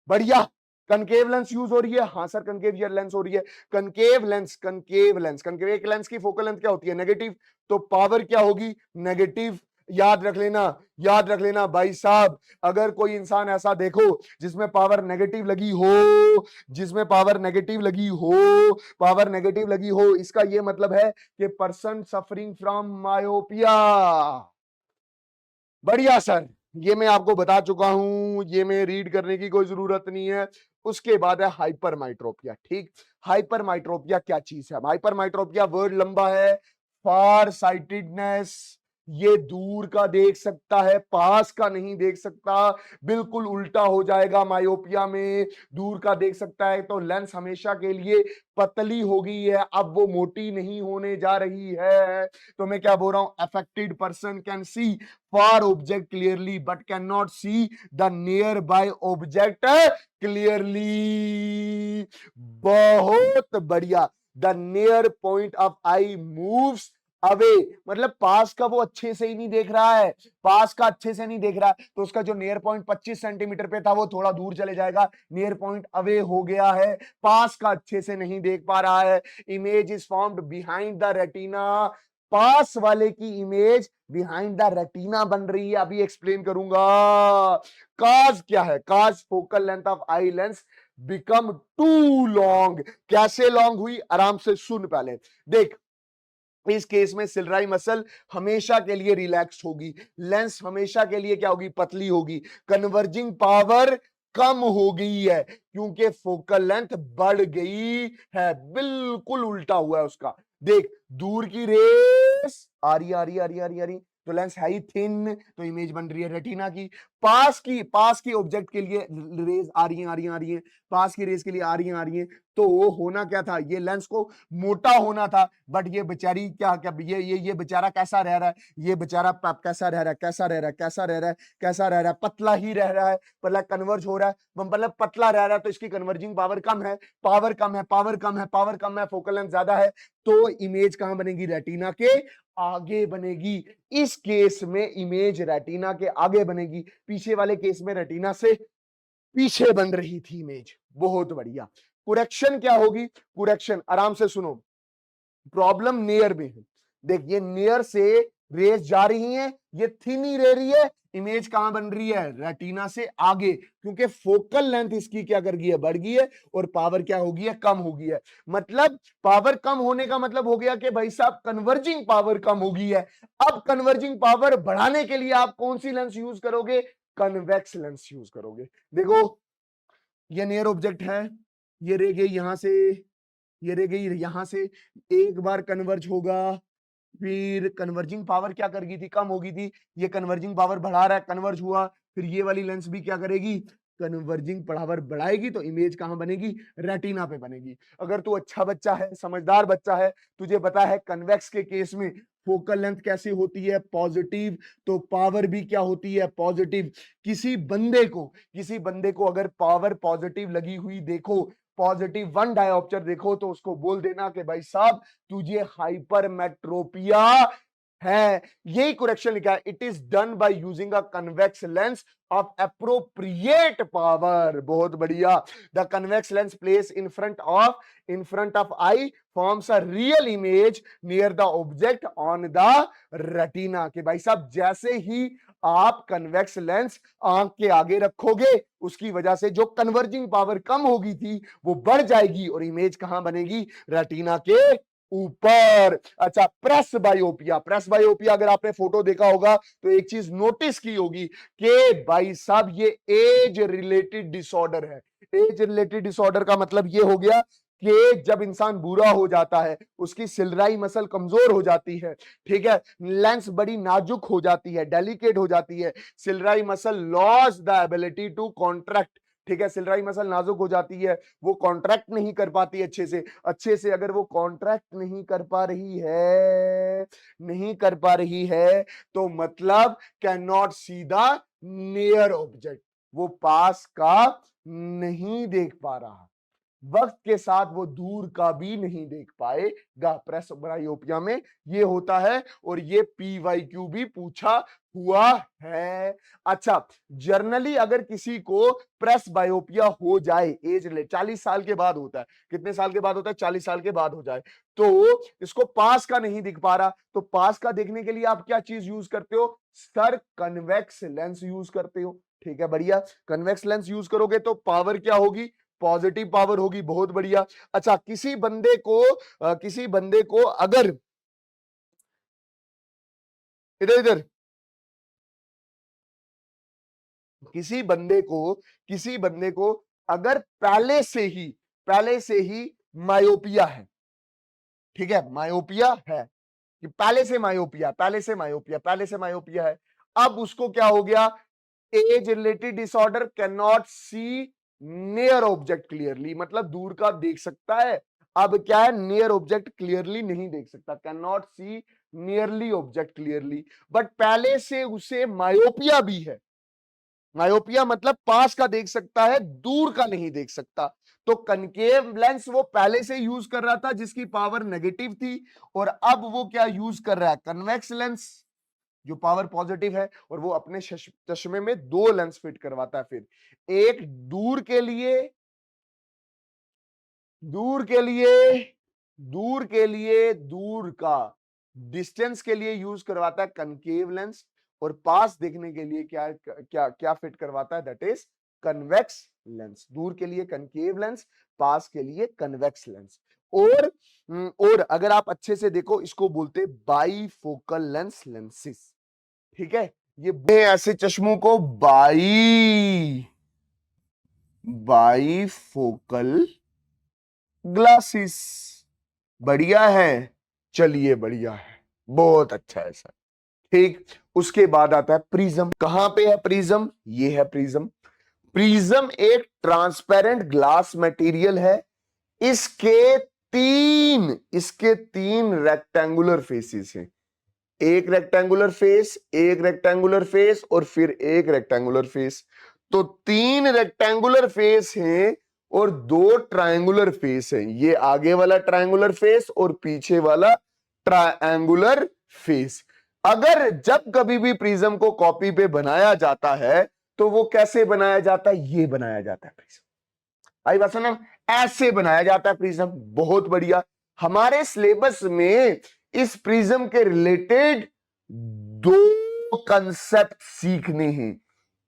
बढ़िया। कनकेव लेंस यूज हो रही है, हाँ सर कनकेव लेंस हो रही है, कनकेव लेंस कनकेव एक लेंस की फोकल लेंथ क्या होती है, नेगेटिव, तो पावर क्या होगी, नेगेटिव। याद रख लेना भाई साहब, अगर कोई इंसान ऐसा देखो जिसमें पावर नेगेटिव लगी हो, जिसमें पावर नेगेटिव लगी हो, इसका यह मतलब है कि पर्सन सफरिंग फ्रॉम मायोपिया। बढ़िया सर, ये मैं आपको बता चुका हूं, ये मैं रीड करने की कोई जरूरत नहीं है। उसके बाद है हाइपरमाइट्रोपिया, ठीक, हाइपरमाइट्रोपिया क्या चीज है, हाइपरमाइट्रोपिया वर्ड लंबा है, फार साइटेडनेस, ये दूर का देख सकता है, पास का नहीं देख सकता, बिल्कुल उल्टा हो जाएगा मायोपिया में, दूर का देख सकता है तो लेंस हमेशा के लिए पतली हो गई है, अब वो मोटी नहीं होने जा रही है। तो मैं क्या बोल रहा हूं, affected person can C far object clearly but can not see the near by object clearly. बहुत बढ़िया। The near point of I moves away, मतलब पास का वो अच्छे से ही नहीं देख रहा है, पास का अच्छे से नहीं देख रहा है, तो उसका जो नियर पॉइंट 25 सेंटीमीटर पे था वो थोड़ा दूर चले जाएगा, नियर पॉइंट अवे हो गया है, पास का अच्छे से नहीं देख पा रहा है। Image is formed behind the retina, पास वाले की इमेज बिहाइंड द रेटिना बन रही है, अभी एक्सप्लेन करूंगा। काज क्या है, cause focal length of eye lens become too long, कैसे लॉन्ग हुई, आराम से सुन पहले देख। इस केस में सिलराई मसल हमेशा के लिए रिलैक्स होगी, लेंस हमेशा के लिए क्या होगी, पतली होगी, कन्वर्जिंग पावर कम हो गई है क्योंकि फोकल लेंथ बढ़ गई है, बिल्कुल उल्टा हुआ है उसका। देख दूर की रेस आ रही, तो लेंस है ही थिन, तो इमेज बन रही है रेटिना की। पास की ऑब्जेक्ट के लिए रेज आ रही है, पास की रेस के लिए आ रही है, तो वो होना क्या था, ये लेंस को मोटा होना था, बट ये बेचारी क्या क्या ये बेचारा कैसा रह रहा है, ये बेचारा कैसा रह रहा है, पतला ही रह रहा है, मतलब कन्वर्ज हो रहा है, मतलब पतला रह रहा है, तो इसकी कन्वर्जिंग पावर कम है, फोकल लेंथ ज्यादा है, तो इमेज कहां बनेगी, रेटिना के आगे बनेगी। इस केस में इमेज रेटिना के आगे बनेगी, पीछे वाले केस में रेटिना से पीछे बन रही थी इमेज। बहुत बढ़िया। कुरेक्शन क्या होगी, कुरेक्शन आराम से सुनो, प्रॉब्लम नियर में है, देख ये नियर से रेस जा रही है, ये थिन ही रह रही है, इमेज कहां बन रही है, रेटिना से आगे, क्योंकि फोकल लेंथ इसकी क्या कर गई है, बढ़ गई है, और पावर क्या होगी है, कम हो गई है। मतलब पावर कम होने का मतलब हो गया कि भाई साहब कन्वर्जिंग पावर कम हो गई है। अब कन्वर्जिंग पावर बढ़ाने के लिए आप कौन सी लेंस यूज करोगे, कन्वेक्स लेंस यूज करोगे। देखो ये नियर ऑब्जेक्ट है, ये रह गई यहां से, ये रह गई यहां से, एक बार कन्वर्ज होगा, फिर कन्वर्जिंग पावर क्या कर गई थी, कम हो गई थी, ये कन्वर्जिंग पावर बढ़ा रहा है, कन्वर्ज हुआ, फिर ये वाली लेंस भी क्या करेगी, कन्वर्जिंग पावर बढ़ाएगी, तो इमेज कहां बनेगी, रेटिना पे बनेगी। अगर तू अच्छा बच्चा है, समझदार बच्चा है, तुझे पता है कन्वेक्स के केस में फोकल लेंथ कैसी होती है, पॉजिटिव, तो पावर भी क्या होती है, पॉजिटिव। किसी बंदे को अगर पावर पॉजिटिव लगी हुई देखो, पॉजिटिव 1 डायोप्टर देखो, तो उसको बोल देना कि भाई साहब तुझे हाइपरमेट्रोपिया है। यही करेक्शन लिखा है, it is done by using a convex lens of appropriate power. बहुत बढ़िया। The convex lens place in front of I forms a real image near the object on the retina. के भाई साहब जैसे ही आप कन्वेक्स लेंस आंख के आगे रखोगे, उसकी वजह से जो कन्वर्जिंग पावर कम होगी थी वो बढ़ जाएगी, और इमेज कहां बनेगी, रेटिना के ऊपर। अच्छा, प्रेस बायोपिया अगर आपने फोटो देखा होगा तो एक चीज नोटिस की होगी कि भाई साहब ये एज रिलेटेड डिसऑर्डर है। एज रिलेटेड डिसऑर्डर का मतलब ये हो गया कि जब इंसान बूढ़ा हो जाता है उसकी सिलराई मसल कमजोर हो जाती है, ठीक है, लेंस बड़ी नाजुक हो जाती है, डेलिकेट हो जाती है, ciliary muscle loss the ability to contract, ठीक है, सिलराई मसल नाजुक हो जाती है, वो कॉन्ट्रैक्ट नहीं कर पाती अच्छे से अगर वो कॉन्ट्रैक्ट नहीं कर पा रही है, नहीं कर पा रही है, तो मतलब can not see the near object, वो पास का नहीं देख पा रहा, वक्त के साथ वो दूर का भी नहीं देख पाएगा। प्रेस बायोपिया में ये होता है और ये PYQ भी पूछा हुआ है। अच्छा, जर्नली अगर किसी को प्रेस बायोपिया हो जाए, एज 40 साल के बाद होता है, कितने साल के बाद होता है, 40 साल के बाद हो जाए, तो इसको पास का नहीं दिख पा रहा, तो पास का देखने के लिए आप क्या चीज यूज करते हो सर, कन्वेक्स लेंस यूज करते हो, ठीक है, बढ़िया, कन्वेक्स लेंस यूज करोगे तो पावर क्या होगी, पॉजिटिव पावर होगी, बहुत बढ़िया। अच्छा, किसी बंदे को अगर इधर इधर किसी बंदे को अगर पहले से ही मायोपिया है, ठीक है, मायोपिया है कि पहले से मायोपिया है, अब उसको क्या हो गया, age related disorder, can not see near object clearly, मतलब दूर का देख सकता है, अब क्या है, नियर ऑब्जेक्ट क्लियरली नहीं देख सकता, can not see nearly object clearly, but पहले से उसे मायोपिया भी है, मायोपिया मतलब पास का देख सकता है, दूर का नहीं देख सकता, तो कनकेव लेंस वो पहले से यूज कर रहा था जिसकी पावर नेगेटिव थी, और अब वो क्या यूज कर रहा है, कन्वेक्स लेंस जो पावर पॉजिटिव है, और वो अपने चश्मे में 2 लेंस फिट करवाता है, फिर एक दूर का डिस्टेंस के लिए यूज करवाता है कनकेव लेंस, और पास देखने के लिए क्या क्या क्या फिट करवाता है, दैट इज कन्वेक्स लेंस, दूर के लिए कनकेव लेंस, पास के लिए कन्वेक्स लेंस, और अगर आप अच्छे से देखो इसको बोलते बाईफोकल लेंस लेंसिस, ठीक है, ये ऐसे चश्मों को बाईफोकल ग्लासेस, बढ़िया है, चलिए बढ़िया है, बहुत अच्छा है सर, ठीक। उसके बाद आता है प्रिज्म, कहां पे है प्रिज्म, ये है प्रिज्म, प्रिज्म एक ट्रांसपेरेंट ग्लास मटेरियल है, इसके तीन रेक्टेंगुलर फेसेस हैं, एक रेक्टेंगुलर फेस और फिर एक रेक्टेंगुलर फेस, तो 3 रेक्टेंगुलर फेस हैं और 2 ट्रायंगुलर फेस हैं, ये आगे वाला ट्रायंगुलर फेस और पीछे वाला ट्रायंगुलर फेस। अगर जब कभी भी प्रिज्म को कॉपी पे बनाया जाता है तो वो कैसे बनाया जाता है, ये बनाया जाता है प्रिज्म, आई बात समझ, ऐसे बनाया जाता है प्रिज्म, बहुत बढ़िया। हमारे सिलेबस में इस प्रिज्म के रिलेटेड 2 कंसेप्ट सीखने हैं,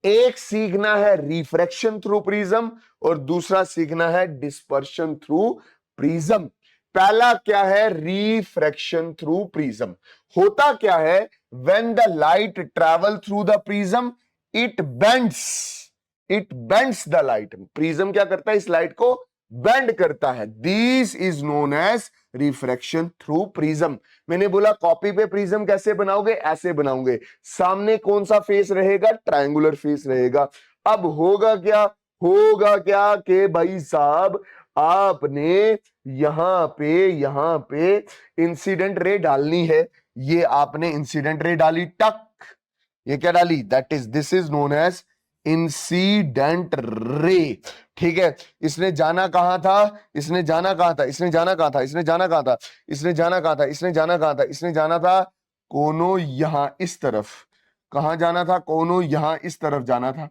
एक सीखना है रिफ्रैक्शन थ्रू प्रिज्म और दूसरा सीखना है डिस्पर्शन थ्रू प्रिज्म। पहला क्या है, रिफ्रैक्शन थ्रू प्रिज्म, होता क्या है, when the light travel through the prism it bends the light, prism क्या करता है, इस लाइट को बेंड करता है, this is known as refraction through prism. मैंने बोला कॉपी पे प्रिज्म कैसे बनाओगे, ऐसे बनाओगे, सामने कौन सा फेस रहेगा, ट्रायंगुलर फेस रहेगा। अब होगा क्या कि भाई साहब आपने यहां पे इंसिडेंट रे डालनी है, ये आपने इंसिडेंट रे डाली, टक, ये क्या डाली, that is, this is known as incident ray, ठीक है। इसने जाना कहां था, इसने जाना था कोनो यहां इस तरफ, कहां जाना था, कोनो यहां इस तरफ जाना था,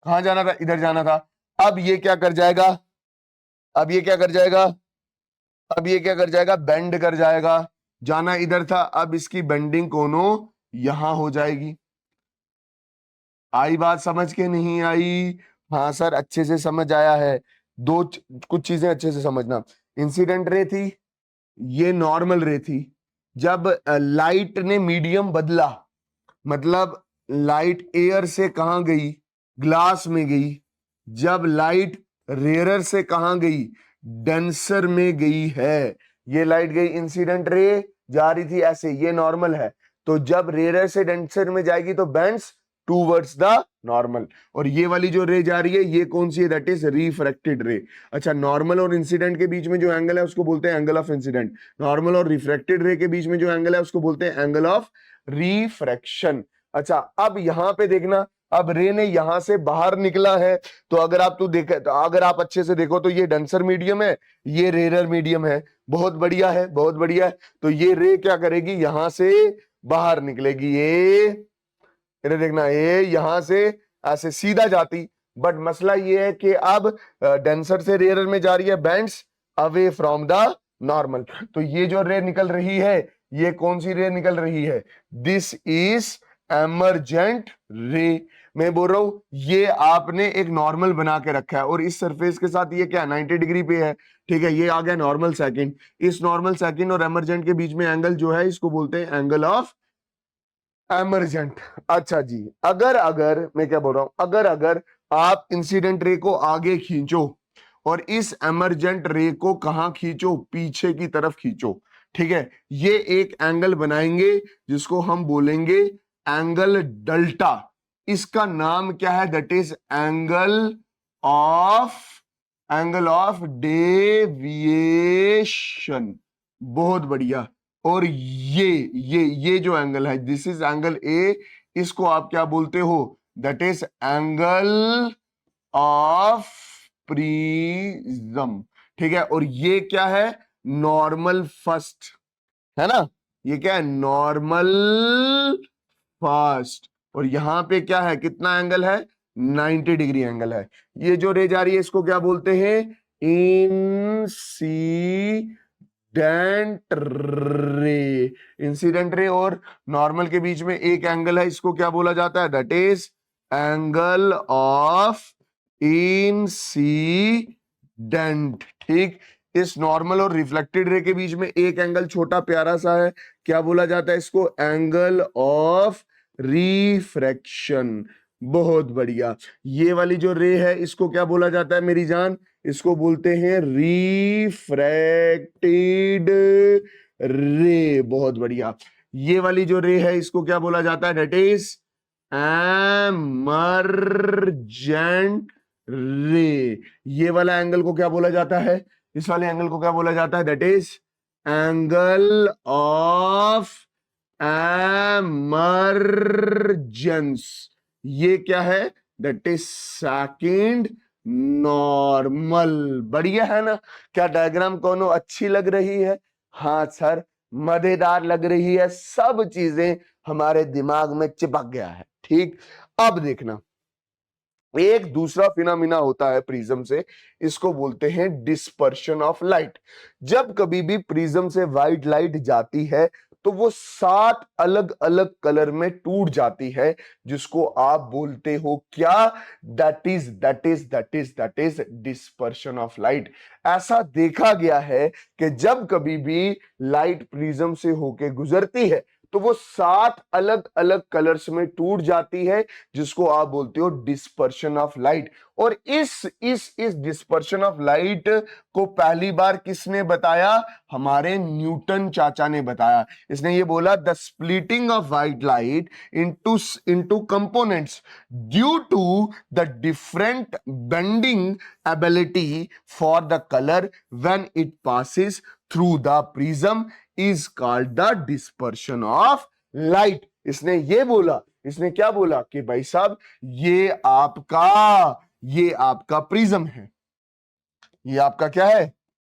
कहां जाना था, इधर जाना था। अब ये क्या कर जाएगा, बेंड कर जाएगा, जाना इधर था, अब इसकी बेंडिंग कोनो यहां हो जाएगी। आई बात समझ के, नहीं आई, हाँ सर अच्छे से समझ आया है। कुछ चीजें अच्छे से समझना, इंसिडेंट रे थी, ये नॉर्मल रे थी, जब लाइट ने मीडियम बदला, मतलब लाइट एयर से कहां गई, ग्लास में गई, जब लाइट रेयरर से कहां गई, डेंसर में गई है। ये लाइट गई, इंसिडेंट रे जा रही थी ऐसे, ये नॉर्मल है, तो जब रेयर से डेंसर में जाएगी तो बेंड्स टूवर्ड्स द नॉर्मल। और ये वाली जो रे जा रही है ये कौन सी है? दैट इज रिफ्रैक्टेड रे। अच्छा, नॉर्मल और इंसिडेंट के बीच में जो एंगल है उसको बोलते हैं एंगल ऑफ इंसिडेंट। नॉर्मल और रिफ्रैक्टेड रे के बीच में जो एंगल है उसको बोलते हैं एंगल ऑफ रिफ्रैक्शन। अच्छा, अब यहां पे देखना, अब रे ने यहां से बाहर निकला है, तो अगर आप तो अगर आप अच्छे से देखो तो ये डेंसर मीडियम है, ये रेयर मीडियम है। बहुत बढ़िया है, बहुत बढ़िया है। तो ये रे क्या करेगी? यहां से बाहर निकलेगी, ये देखना, ये यहां से ऐसे सीधा जाती। बट मसला ये है कि अब डेंसर से रेयर में जा रही है, bends away from the normal. तो ये जो रे निकल रही है, ये कौन सी रे निकल रही है? दिस इज एमरजेंट रे। मैं बोल रहा हूं ये आपने एक नॉर्मल बना के रखा है और इस सरफेस के साथ ये क्या 90 डिग्री पे है, ठीक है, ये आ गया नॉर्मल सेकंड। इस नॉर्मल सेकंड और एमरजेंट के बीच में एंगल जो है इसको बोलते हैं एंगल ऑफ एमरजेंट। अच्छा जी, अगर मैं क्या बोल रहा हूं, अगर आप इंसिडेंट रे को आगे खींचो और इस एमरजेंट रे को कहां खींचो? पीछे की तरफ खींचो, ठीक है, ये एक एंगल बनाएंगे जिसको हम बोलेंगे एंगल डेल्टा। इसका नाम क्या है? That is angle of deviation. बहुत बढ़िया। और ये जो एंगल है, दिस इज एंगल ए, इसको आप क्या बोलते हो? That is angle of prism, ठीक है। और ये क्या है? नॉर्मल फर्स्ट, है ना, ये क्या है? Normal first. और यहां पे क्या है? कितना एंगल है? 90 डिग्री एंगल है। ये जो रे जा रही है इसको क्या बोलते हैं? Incident ray. इंसिडेंट रे और नॉर्मल के बीच में एक एंगल है, इसको क्या बोला जाता है? That is angle of incident, ठीक। इस नॉर्मल और रिफ्लेक्टेड रे के बीच में एक एंगल छोटा प्यारा सा है, क्या बोला जाता है इसको? Angle of refraction. बहुत बढ़िया। ये वाली जो रे है इसको क्या बोला जाता है मेरी जान? इसको बोलते हैं रिफ्रैक्टेड रे। बहुत बढ़िया। ये वाली जो रे है इसको क्या बोला जाता है? दैट इज एमरजेंट रे। ये वाला एंगल को क्या बोला जाता है? इस वाले एंगल को क्या बोला जाता है? That is angle of emergence. ये क्या है? That is second normal. बढ़िया है ना? क्या डायग्राम कोनो अच्छी लग रही है? हाँ सर, मजेदार लग रही है, सब चीजें हमारे दिमाग में चिपक गया है, ठीक। अब देखना, एक दूसरा फिनोमिना होता है प्रिज्म से, इसको बोलते हैं डिस्पर्शन ऑफ लाइट। जब कभी भी प्रिज्म से व्हाइट लाइट जाती है तो वो 7 अलग अलग कलर में टूट जाती है, जिसको आप बोलते हो क्या? That is dispersion of light. ऐसा देखा गया है कि जब कभी भी लाइट प्रिज्म से होके गुजरती है तो वो 7 अलग अलग कलर्स में टूट जाती है, जिसको आप बोलते हो डिस्पर्शन ऑफ लाइट। और इस डिस्पर्शन ऑफ लाइट को पहली बार किसने बताया? हमारे न्यूटन चाचा ने बताया। इसने ये बोला, the splitting of white light into components due to the different bending ability for the colour when it passes through the prism is called the dispersion of light. इसने ये बोला, इसने क्या बोला कि भाई साहब ये आपका प्रिज्म है, ये आपका क्या है?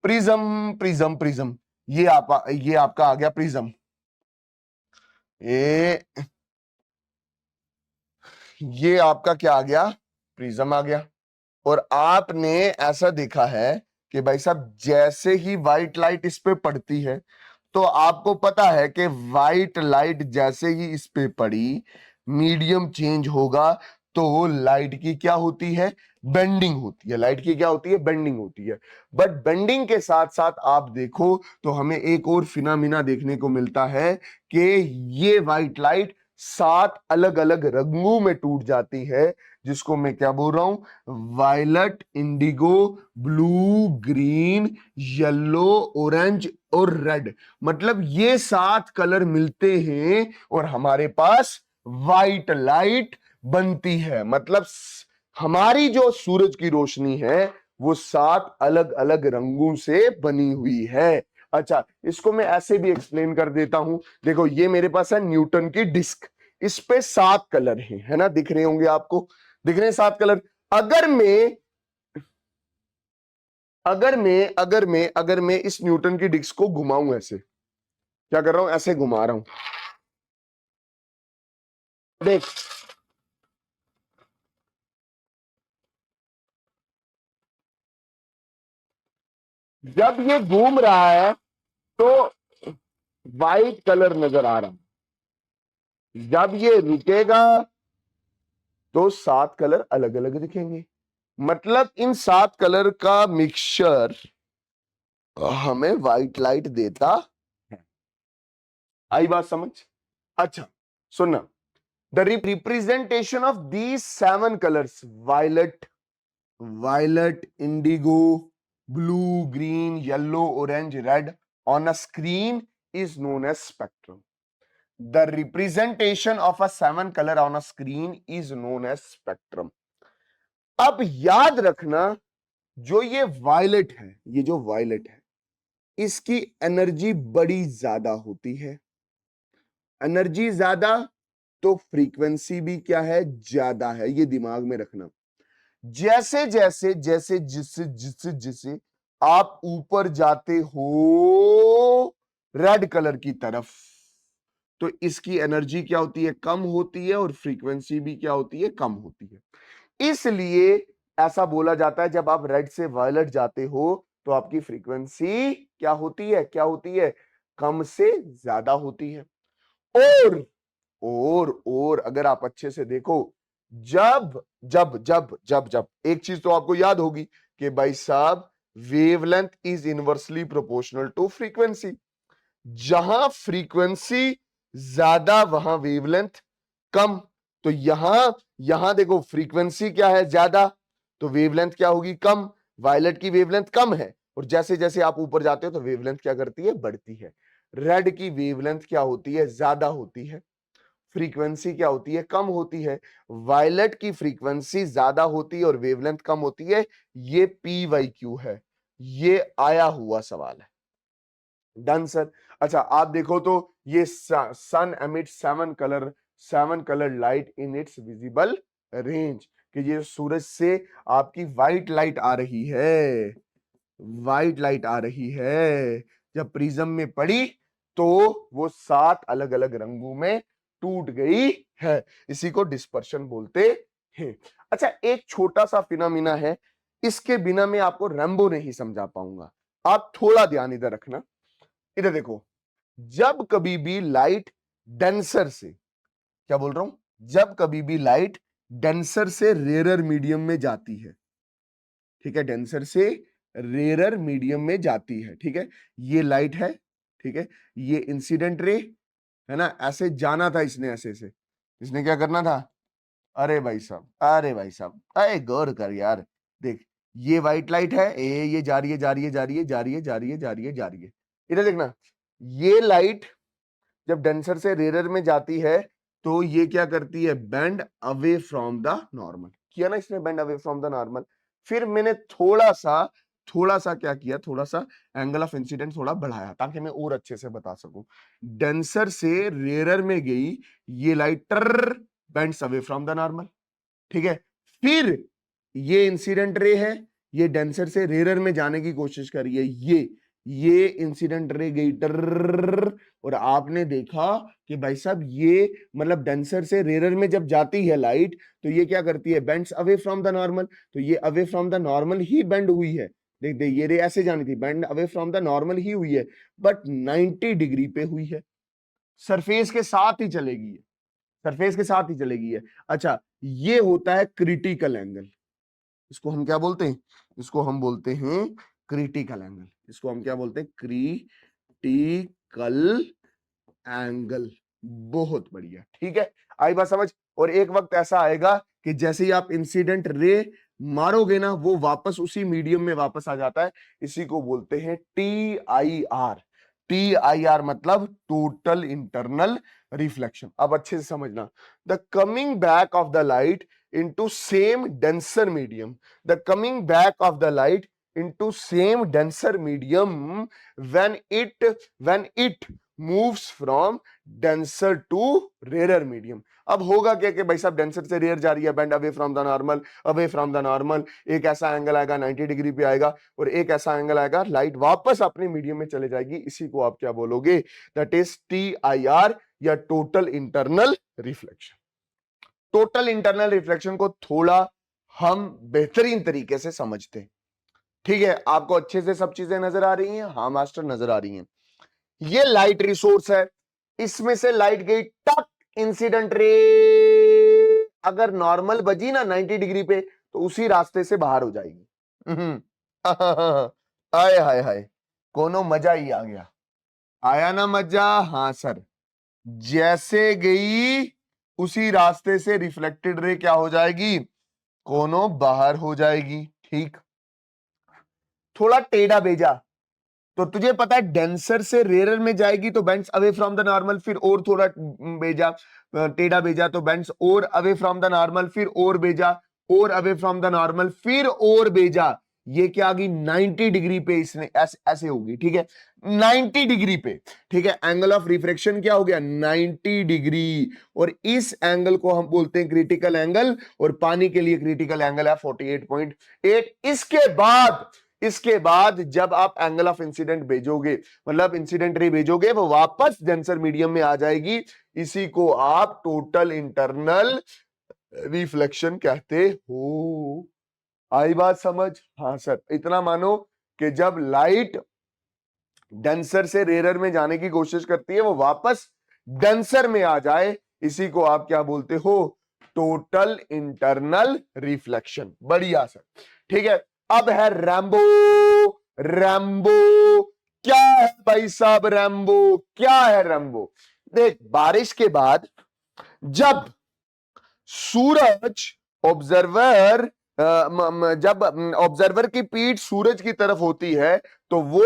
Prism, prism, prism. ये आपका आ गया प्रिज्म। ये आपका क्या आ गया? प्रिज्म आ गया। और आपने ऐसा देखा है कि भाई साहब जैसे ही व्हाइट लाइट इस पे पड़ती है तो आपको पता है कि व्हाइट लाइट जैसे ही इस पे पड़ी, मीडियम चेंज होगा तो लाइट की क्या होती है? बेंडिंग होती है। लाइट की क्या होती है? बेंडिंग होती है। बट बेंडिंग के साथ साथ आप देखो तो हमें एक और फिनोमिना देखने को मिलता है कि ये व्हाइट लाइट 7 अलग अलग रंगों में टूट जाती है, जिसको मैं क्या बोल रहा हूं, violet, Indigo, blue, green, yellow, orange और रेड। मतलब ये 7 कलर मिलते हैं और हमारे पास व्हाइट लाइट बनती है। मतलब हमारी जो सूरज की रोशनी है वो 7 अलग अलग रंगों से बनी हुई है। अच्छा, इसको मैं ऐसे भी एक्सप्लेन कर देता हूं। देखो, ये मेरे पास है न्यूटन की डिस्क, इस पे 7 कलर हैं, है ना, दिख रहे होंगे आपको, दिख रहे हैं 7 कलर। अगर मैं इस न्यूटन की डिस्क को घुमाऊं, ऐसे क्या कर रहा हूं, ऐसे घुमा रहा हूं, देख, जब ये घूम रहा है तो व्हाइट कलर नजर आ रहा है, जब ये रुकेगा तो 7 कलर अलग अलग दिखेंगे। मतलब इन 7 कलर का मिक्सचर हमें व्हाइट लाइट देता है। आई बात समझ? अच्छा, सुनना, the representation of these 7 colours, violet, indigo, blue, green, yellow, orange, red on a screen is known as spectrum. The representation of a 7 colour on a screen is known as spectrum. अब याद रखना, जो ये violet है, ये जो violet है, इसकी एनर्जी बड़ी ज्यादा होती है। एनर्जी ज्यादा तो फ्रीक्वेंसी भी क्या है, ज्यादा है। ये दिमाग में रखना। जैसे जैसे जैसे जिससे जिससे जिससे आप ऊपर जाते हो रेड कलर की तरफ, तो इसकी एनर्जी क्या होती है, कम होती है, और फ्रीक्वेंसी भी क्या होती है, कम होती है। इसलिए ऐसा बोला जाता है, जब आप रेड से वायलेट जाते हो तो आपकी फ्रीक्वेंसी क्या होती है, क्या होती है, कम से ज्यादा होती है। और और अगर आप अच्छे से देखो, जब जब जब जब जब एक चीज तो आपको याद होगी कि भाई साहब, wavelength is inversely proportional to frequency. जहां फ्रीक्वेंसी ज्यादा वहां वेवलेंथ कम। तो यहां देखो, फ्रीक्वेंसी क्या है, ज्यादा, तो वेवलेंथ क्या होगी, कम। वायलेट की वेवलेंथ कम है, और जैसे जैसे आप ऊपर जाते हो तो वेवलेंथ क्या करती है, बढ़ती है। रेड की वेवलेंथ क्या होती है, ज्यादा होती है, फ्रीक्वेंसी क्या होती है, कम होती है। वायलेट की फ्रीक्वेंसी ज्यादा होती है और वेवलेंथ कम होती है। ये PYQ है, ये आया हुआ सवाल है। Done sir. अच्छा, आप देखो तो ये sun emit 7 colour light in its visible range, कि ये सूरज से आपकी व्हाइट लाइट आ रही है, व्हाइट लाइट आ रही है, जब प्रिज्म में पड़ी तो वो 7 अलग अलग रंगों में टूट गई है। इसी को डिस्पर्शन बोलते हैं। अच्छा, एक छोटा सा फिनोमिना है, इसके बिना मैं आपको रैम्बो नहीं समझा पाऊंगा। आप थोड़ा ध्यान इधर रखना। इधर देखो, जब कभी भी लाइट डेंसर से, क्या बोल रहा हूं, जब कभी भी लाइट डेंसर से रेयरर मीडियम में जाती है, ठीक है, डेंसर से रेयरर मीडियम में जाती है, ठीक है, ये लाइट है, ठीक है, ये इंसिडेंट रे है ना, ऐसे जाना था इसने, ऐसे से इसने क्या करना था, अरे भाई साहब, अरे भाई साहब, अरे गौर कर यार, देख, ये व्हाइट लाइट है, ये जा रही है, जा रही है, जा रही है, जा रही है, जा रही है, जा रही है, जा रही है। इधर देखना, ये लाइट जब डेंसर से रेयरर में जाती है तो ये क्या करती है, bend away from the normal, किया ना इसने, bend away from the normal. फिर मैंने थोड़ा सा क्या किया, थोड़ा सा एंगल ऑफ इंसिडेंट थोड़ा बढ़ाया ताकि मैं और अच्छे से बता सकूं। डेंसर से रेयरर में गई ये लाइट, टर, bends away from the normal, ठीक है। फिर ये इंसिडेंट रे है, ये डेंसर से रेयरर में जाने की कोशिश कर रही है, ये इंसिडेंट रे गई टर, और आपने देखा कि भाई साहब ये मतलब डेंसर से रेयरर में जब जाती है लाइट तो ये क्या करती है, bends away from the normal. तो ये अवे फ्रॉम द नॉर्मल ही बेंड हुई है, देख देख, ये रे ऐसे जानी थी, bend away from the normal ही हुई है, बट 90 डिग्री पे हुई है, सरफेस के साथ ही चलेगी, सरफेस के साथ ही चलेगी है। अच्छा, ये होता है क्रिटिकल एंगल, इसको हम क्या बोलते हैं, इसको हम बोलते हैं क्रिटिकल एंगल, इसको हम क्या बोलते हैं, क्रिटिकल एंगल। बहुत बढ़िया, ठीक है, आई बात समझ। और एक वक्त ऐसा आएगा कि जैसे ही आप इंसिडेंट रे मारोगे ना वो वापस उसी मीडियम में वापस आ जाता है, इसी को बोलते हैं TIR। TIR मतलब टोटल इंटरनल रिफ्लेक्शन। अब अच्छे से समझना, the coming back of the light into same denser medium, the coming back of the light into same denser medium when it moves from denser to rarer medium। अब होगा क्या कि भाई साहब डेंसर से रेयर जा रही है, bend away from the normal, away from the normal, एक ऐसा एंगल आएगा 90 डिग्री पे आएगा और एक ऐसा एंगल आएगा लाइट वापस अपने मीडियम में चले जाएगी, इसी को आप क्या बोलोगे, दैट इज TIR या total internal reflection. Total internal reflection को थोड़ा हम बेहतरीन तरीके से समझते हैं, ठीक है। आपको अच्छे से सब चीजें नजर आ रही हैं? हाँ मास्टर नजर आ रही हैं। ये लाइट रिसोर्स है, इसमें से लाइट गई टक, इंसिडेंट रे अगर नॉर्मल बजी ना 90 डिग्री पे तो उसी रास्ते से बाहर हो जाएगी। आए हाय हाय, कोनो मजा ही आ गया, आया ना मजा? हाँ सर, जैसे गई उसी रास्ते से रिफ्लेक्टेड रे क्या हो जाएगी, कोनो बाहर हो जाएगी, ठीक। थोड़ा टेढ़ा भेजा तो तुझे पता है डेंसर से रेयर में जाएगी तो bends away from the normal, फिर और थोड़ा भेजा टेढ़ा भेजा तो बेंड्स और अवे फ्रॉम द नॉर्मल, फिर और भेजा और अवे फ्रॉम द नॉर्मल, फिर और भेजा, ये क्या आ गई 90 डिग्री पे, इसने ऐसे होगी, ठीक है 90 डिग्री पे, ठीक है। एंगल ऑफ रिफ्रैक्शन क्या हो गया 90 डिग्री, और इस एंगल को हम बोलते हैं क्रिटिकल एंगल, और पानी के लिए क्रिटिकल एंगल है 48.8। इसके बाद जब आप एंगल ऑफ इंसिडेंट भेजोगे, मतलब इंसिडेंट रे भेजोगे, वो वापस डेंसर मीडियम में आ जाएगी, इसी को आप टोटल इंटरनल रिफ्लेक्शन कहते हो। आई बात समझ? हाँ सर, इतना मानो कि जब लाइट डेंसर से रेयर में जाने की कोशिश करती है वो वापस डेंसर में आ जाए, इसी को आप क्या बोलते हो, टोटल इंटरनल रिफ्लेक्शन। बढ़िया सर, ठीक है। अब है रैम्बो। रैम्बो क्या है भाई साहब? रैम्बो क्या है? रैम्बो देख, बारिश के बाद जब सूरज ऑब्जर्वर जब ऑब्जर्वर की पीठ सूरज की तरफ होती है तो वो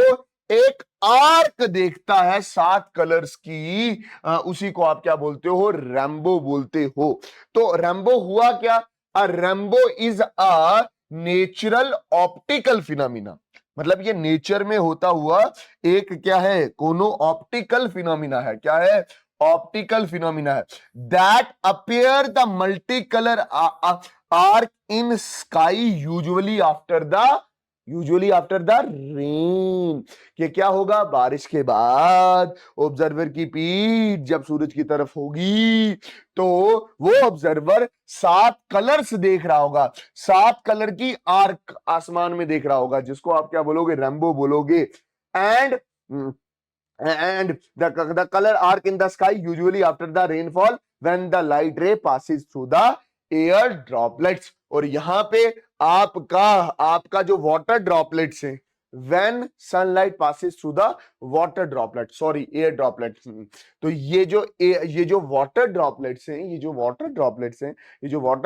एक आर्क देखता है 7 कलर्स की, उसी को आप क्या बोलते हो, रैम्बो बोलते हो। तो रैम्बो हुआ क्या? Rambo is a natural optical phenomena, मतलब ये नेचर में होता हुआ एक क्या है, कोनो ऑप्टिकल फिनोमिना है। क्या है? ऑप्टिकल फिनोमिना है। That appear the multi colour arc in sky usually after the rain. कि क्या होगा, बारिश के बाद ऑब्जर्वर की पीठ जब सूरज की तरफ होगी तो वो ऑब्जर्वर 7 कलर्स देख रहा होगा, 7 कलर की आर्क आसमान में देख रहा होगा, जिसको आप क्या बोलोगे, रैम्बो बोलोगे। And the color arc in the sky usually after the rainfall when the light ray passes through the air droplets। और यहां पे आपका जो वाटर ड्रॉपलेट्स है, when sunlight passes through the water droplet, sorry air droplets, तो ये जो water droplets हैं, ये जो वाटर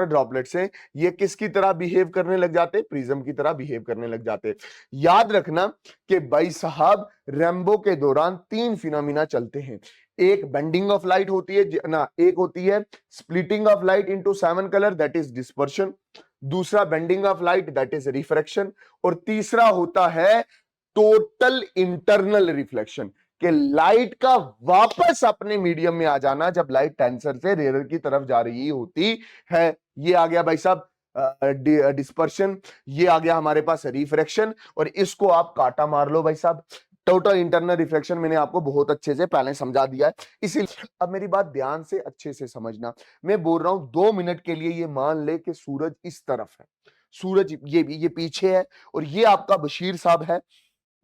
ड्रॉपलेट्स हैं, ये किसकी तरह बिहेव करने लग जाते हैं, प्रिज्म की तरह बिहेव करने लग जाते हैं। याद रखना कि भाई साहब रैम्बो के दौरान 3 फिनोमिना चलते हैं। एक बेंडिंग ऑफ लाइट होती है ना, एक होती है splitting of light into 7 colour, that is dispersion. दूसरा bending of light, that is refraction. और तीसरा होता है टोटल इंटरनल रिफ्लेक्शन, कि लाइट का वापस अपने मीडियम में आ जाना जब लाइट टेंसर से रेयर की तरफ जा रही होती है। ये आ गया भाई साहब डिस्पर्शन, ये आ गया हमारे पास रिफ्रैक्शन, और इसको आप काटा मार लो भाई साहब। टोटल इंटरनल रिफ्लेक्शन मैंने आपको बहुत अच्छे से पहले समझा दिया है, इसीलिए अब मेरी बात ध्यान से अच्छे से समझना। मैं बोल रहा हूं 2 मिनट के लिए ये मान ले कि सूरज इस तरफ है, सूरज ये पीछे है, और ये आपका बशीर साहब है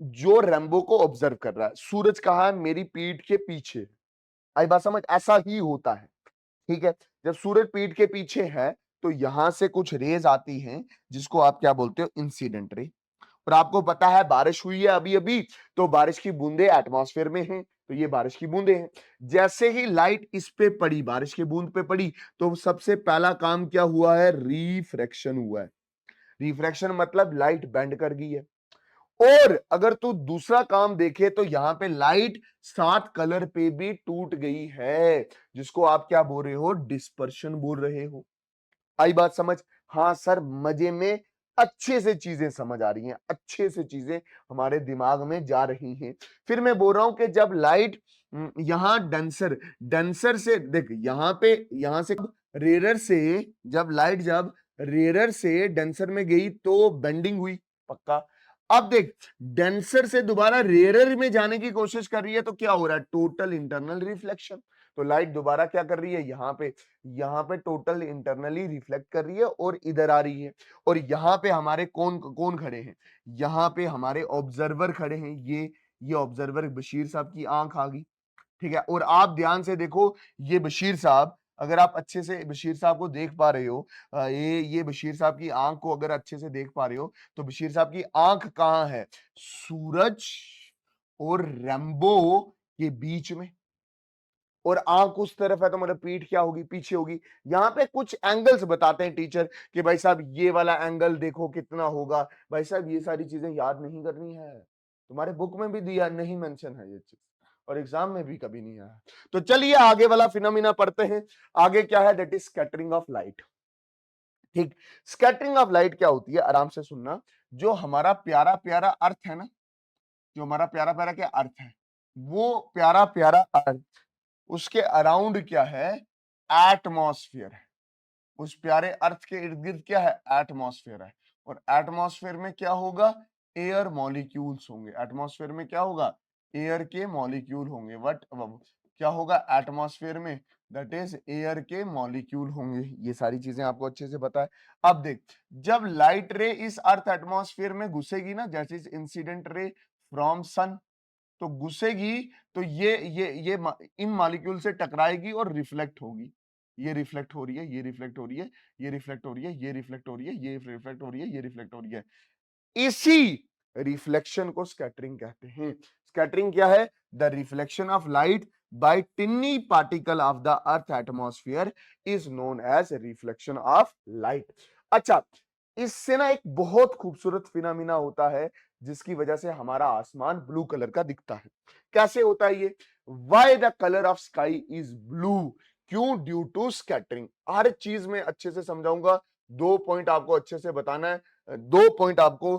जो रैम्बो को ऑब्जर्व कर रहा है। सूरज कहाँ है? मेरी पीठ के पीछे। आई बात समझ? ऐसा ही होता है, ठीक है। जब सूरज पीठ के पीछे है तो यहां से कुछ रेज आती हैं जिसको आप क्या बोलते हो, इंसिडेंट रे। और आपको पता है बारिश हुई है अभी अभी, तो बारिश की बूंदे एटमॉस्फेयर में हैं, तो ये बारिश की बूंदे हैं। जैसे ही लाइट इस पे पड़ी, बारिश की बूंद पे पड़ी, तो सबसे पहला काम क्या हुआ है? रिफ्रैक्शन हुआ है। रिफ्रैक्शन मतलब लाइट बेंड कर गई है। और अगर तू दूसरा काम देखे तो यहां पे लाइट 7 कलर पे भी टूट गई है, जिसको आप क्या बोल रहे हो? डिस्पर्शन बोल रहे हो। आई बात समझ? हाँ सर, मजे में अच्छे से चीजें समझ आ रही हैं, अच्छे से चीजें हमारे दिमाग में जा रही हैं। फिर मैं बोल रहा हूं कि जब लाइट यहां डेंसर डेंसर से देख, यहां पे, यहां से रेयर से, जब रेयर से डेंसर में गई तो बेंडिंग हुई, पक्का। अब देख, डेंसर से दोबारा रेयरर में जाने की कोशिश कर रही है तो क्या हो रहा है? Total internal reflection. तो लाइट दोबारा क्या कर रही है? यहाँ पे टोटल इंटरनली रिफ्लेक्ट कर रही है और इधर आ रही है। और यहाँ पे हमारे कौन कौन खड़े हैं? यहाँ पे हमारे ऑब्जर्वर खड़े हैं। ये ऑब्जर्वर बशीर साहब की आंख आ गई, ठीक है। और आप ध्यान से देखो, ये बशीर साहब, अगर आप अच्छे से बशीर साहब को देख पा रहे हो, ये बशीर साहब की आंख को अगर अच्छे से देख पा रहे हो, तो बशीर साहब की आंख कहाँ है? सूरज और रैम्बो के बीच में। और आंख उस तरफ है तो मतलब पीठ क्या होगी? पीछे होगी। यहाँ पे कुछ एंगल्स बताते हैं टीचर कि भाई साहब ये वाला एंगल देखो कितना होगा। भाई साहब ये सारी चीजें याद नहीं करनी है, तुम्हारे बुक में भी दिया नहीं, मेंशन है ये चीज, और एग्जाम में भी कभी नहीं आया। तो चलिए आगे वाला फिनोमिना पढ़ते हैं। आगे क्या है? That is scattering of light. ठीक, स्कैटरिंग ऑफ लाइट क्या होती है? आराम से सुनना। जो हमारा प्यारा प्यारा अर्थ है ना, जो हमारा प्यारा प्यारा क्या अर्थ है, वो प्यारा प्यारा अर्थ, उसके अराउंड क्या है? एटमॉस्फेयर है। उस प्यारे अर्थ के इर्द गिर्द क्या है? एटमॉस्फेयर है। और एटमॉस्फेयर में क्या होगा? एयर मॉलिक्यूल्स होंगे। एटमॉस्फेयर में क्या होगा? एयर के मॉलिक्यूल होंगे। वट क्या होगा एटमॉस्फेयर में? दैट इज एयर के मॉलिक्यूल होंगे। ये सारी चीजें आपको अच्छे से पता है। अब देख, जब लाइट रे इस अर्थ एटमॉस्फेयर में घुसेगी ना, जैसे इंसिडेंट रे फ्रॉम सन, तो घुसेगी तो ये इन मॉलिक्यूल से टकराएगी और रिफ्लेक्ट होगी। ये रिफ्लेक्ट हो रही है, ये रिफ्लेक्ट हो रही है, ये रिफ्लेक्ट हो रही है, ये रिफ्लेक्ट हो रही है, ये रिफ्लेक्ट हो रही है, ये रिफ्लेक्ट हो रही है। इसी रिफ्लेक्शन को स्कैटरिंग कहते हैं। स्कैटरिंग क्या है? The reflection of light by tiny particle of the earth atmosphere is known as reflection of light. अच्छा, इससे ना एक बहुत खूबसूरत फिनोमिना होता है, जिसकी वजह से हमारा आसमान ब्लू कलर का दिखता है। कैसे होता है ये? Why the colour of sky is blue? क्यों? Due to scattering. हर चीज में अच्छे से समझाऊंगा, 2 पॉइंट आपको अच्छे से बताना है, 2 पॉइंट आपको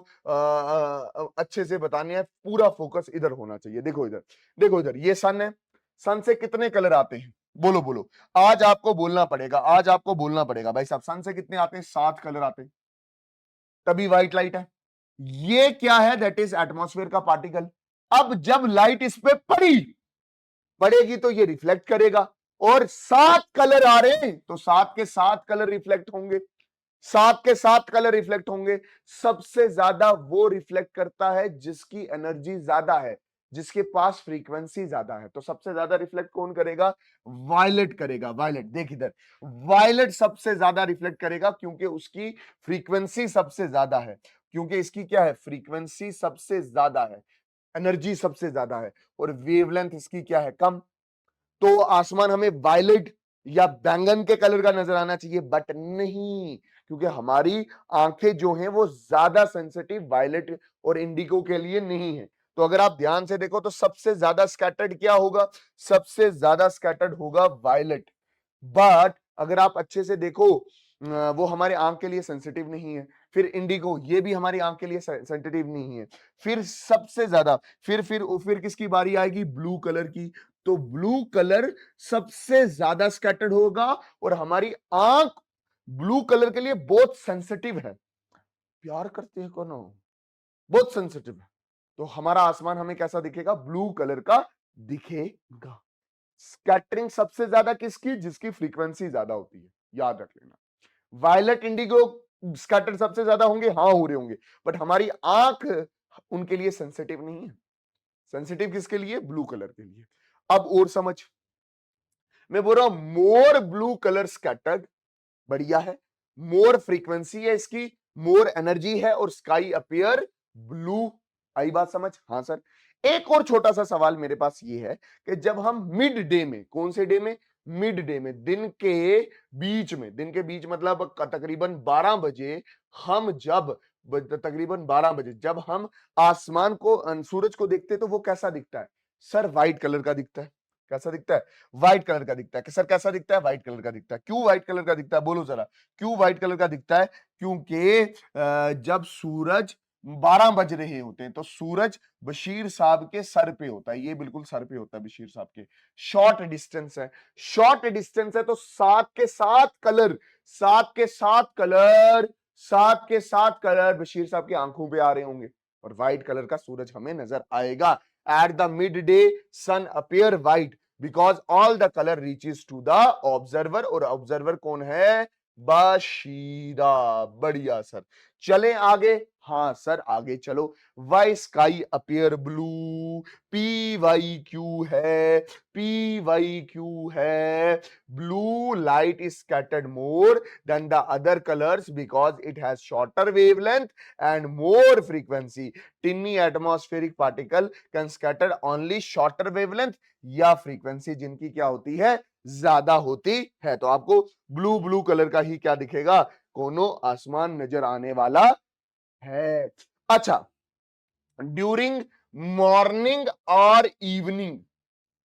अच्छे से बताने हैं। पूरा फोकस इधर होना चाहिए। देखो इधर, देखो इधर, ये सन है। सन से कितने कलर आते हैं? बोलो बोलो। आज आपको बोलना पड़ेगा, आज आपको बोलना पड़ेगा भाई साहब, सन से कितने आते हैं? 7 कलर आते हैं, तभी व्हाइट लाइट है। ये क्या है? दैट इज एटमॉस्फेयर का पार्टिकल। अब जब लाइट इस पे पड़ेगी तो ये रिफ्लेक्ट करेगा, और 7 कलर आ रहे हैं तो 7 के 7 कलर रिफ्लेक्ट होंगे। 7 के 7 कलर रिफ्लेक्ट होंगे। सबसे ज्यादा वो रिफ्लेक्ट करता है जिसकी एनर्जी ज्यादा है, जिसके पास फ्रीक्वेंसी ज्यादा है। तो सबसे ज्यादा रिफ्लेक्ट कौन करेगा? वायलेट करेगा। वायलेट, देख इधर, वायलेट सबसे ज्यादा रिफ्लेक्ट करेगा क्योंकि उसकी फ्रीक्वेंसी सबसे ज्यादा है। क्योंकि इसकी क्या है? फ्रीक्वेंसी सबसे ज्यादा है, एनर्जी सबसे ज्यादा है, और वेवलेंथ इसकी क्या है? कम। तो आसमान हमें वायलेट या बैंगन के कलर का नजर आना चाहिए, बट नहीं, क्योंकि हमारी आंखें जो हैं वो ज्यादा सेंसिटिव वायलेट और इंडिगो के लिए नहीं है। तो अगर आप ध्यान से देखो तो सबसे ज्यादा स्कैटर्ड क्या होगा? सबसे ज्यादा स्कैटर्ड होगा वायलेट। बट अगर आप अच्छे से देखो, वो हमारे आंख के लिए सेंसिटिव नहीं है। फिर इंडिगो, ये भी हमारी आंख के लिए सेंसिटिव नहीं है। फिर सबसे ज्यादा, फिर किसकी बारी आएगी? ब्लू कलर की। तो ब्लू कलर सबसे ज्यादा स्कैटर्ड होगा, और हमारी आंख ब्लू कलर के लिए बहुत सेंसिटिव है। प्यार करते हैं कौन? बहुत सेंसिटिव है। तो हमारा आसमान हमें कैसा दिखेगा? ब्लू कलर का दिखेगा। स्कैटरिंग सबसे ज्यादा किसकी? जिसकी फ्रीक्वेंसी ज्यादा होती है, याद रख लेना। वायलेट, इंडिगो स्कैटर सबसे ज्यादा होंगे, हाँ हो रहे होंगे, बट हमारी आंख उनके लिए सेंसिटिव नहीं है। सेंसिटिव किसके लिए? ब्लू कलर के लिए। अब और समझ, मैं बोल रहा हूं मोर ब्लू कलर स्कैटर्ड, बढ़िया है, मोर फ्रीक्वेंसी है इसकी, मोर एनर्जी है, और स्काई अपियर ब्लू। आई बात समझ? हाँ सर। एक और छोटा सा सवाल मेरे पास ये है कि जब हम मिड डे में, कौन से डे में? मिड डे में, दिन के बीच में, दिन के बीच मतलब तकरीबन 12 बजे, हम जब तकरीबन 12 बजे जब हम आसमान को सूरज को देखते हैं तो वो कैसा दिखता है? सर व्हाइट कलर का दिखता है। कैसा दिखता है? व्हाइट कलर का दिखता है। सर कैसा दिखता है? व्हाइट कलर का दिखता है। क्यों व्हाइट कलर का दिखता है? बोलो जरा, क्यों व्हाइट कलर का दिखता है? क्योंकि जब सूरज 12 बज रहे होते हैं तो सूरज बशीर साहब के सर पे होता है, ये बिल्कुल सर पे होता है बशीर साहब के। शॉर्ट डिस्टेंस है, शॉर्ट डिस्टेंस है तो सात के सात कलर, सात के सात कलर, सात के सात कलर बशीर साहब की आंखों पे आ रहे होंगे और व्हाइट कलर का सूरज हमें नजर आएगा। At the midday sun appear white because all the colour reaches to the observer, और ऑब्जर्वर कौन है? बशीरा। बढ़िया सर। चलें आगे। हाँ सर आगे चलो। Why sky appear blue, P Y Q है, पी वाई क्यू है? Blue light is scattered more than the other colors because it has shorter wavelength and more frequency. Tiny atmospheric particle can scatter only shorter wavelength या frequency जिनकी क्या होती है? ज्यादा होती है। तो आपको ब्लू ब्लू कलर का ही क्या दिखेगा? कोनो आसमान नजर आने वाला है। अच्छा, ड्यूरिंग मॉर्निंग और इवनिंग,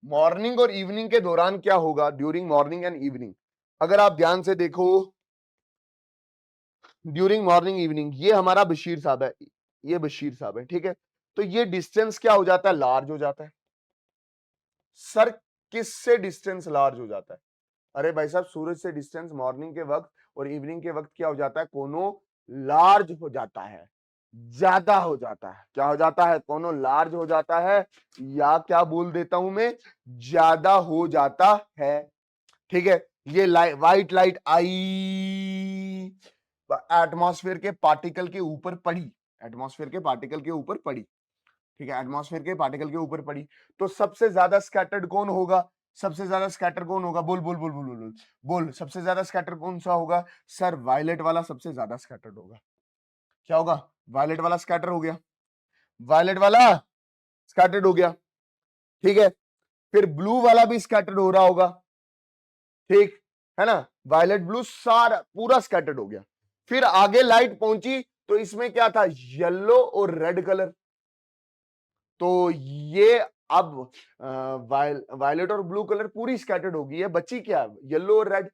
मॉर्निंग और इवनिंग के दौरान क्या होगा? ड्यूरिंग मॉर्निंग एंड इवनिंग अगर आप ध्यान से देखो, ड्यूरिंग मॉर्निंग इवनिंग, ये हमारा बशीर साहब है, ये बशीर साहब है, ठीक है। तो ये डिस्टेंस क्या हो जाता है? लार्ज हो जाता है। सर किससे डिस्टेंस लार्ज हो जाता है? अरे भाई साहब, सूरज से डिस्टेंस मॉर्निंग के वक्त और इवनिंग के वक्त क्या हो जाता है? कोनो लार्ज हो जाता है, ज्यादा हो जाता है। क्या हो जाता है? कोनो लार्ज हो जाता है, या क्या बोल देता हूं मैं, ज्यादा हो जाता है। ठीक है। ये व्हाइट लाइट आई, एटमॉस्फेयर के पार्टिकल के ऊपर पड़ी, एटमॉस्फेयर के पार्टिकल के ऊपर पड़ी, ठीक है, एटमॉस्फेयर के पार्टिकल के ऊपर पड़ी। तो सबसे ज्यादा स्कैटर्ड कौन होगा? सबसे ज्यादा स्कैटर कौन होगा? बोल बोल बोल बोल बोल बोल बोल। सबसे ज्यादा स्कैटर कौन सा होगा? सर वायलेट वाला सबसे ज्यादा स्कैटर्ड होगा। क्या होगा? वायलेट वाला स्कैटर हो गया, वायलेट वाला स्कैटर्ड हो गया, ठीक है। फिर ब्लू वाला भी स्कैटर्ड हो रहा होगा, ठीक है ना। वायलेट ब्लू सारा पूरा स्कैटर्ड हो गया। फिर आगे लाइट पहुंची तो इसमें क्या था? येलो और रेड कलर। तो ये अब वायलेट और ब्लू कलर पूरी स्कैटर्ड होगी, है बची क्या? येलो और रेड,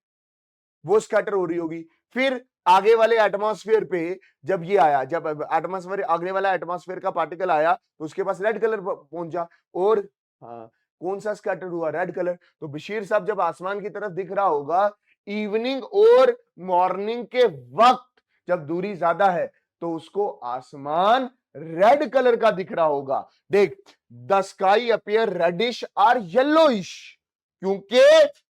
वो स्कैटर हो रही होगी। फिर आगे वाले एटमॉस्फेयर पे जब ये आया, जब एटमॉस्फेयर आगे वाला एटमॉस्फेयर का पार्टिकल आया तो उसके पास रेड कलर पहुंचा, और हाँ, कौन सा स्कैटर हुआ? Red colour. तो बशीर साहब जब आसमान की तरफ दिख रहा होगा इवनिंग और मॉर्निंग के वक्त, जब दूरी ज्यादा है तो उसको आसमान रेड कलर का दिख रहा होगा। देख, the sky appear reddish or yellowish, क्योंकि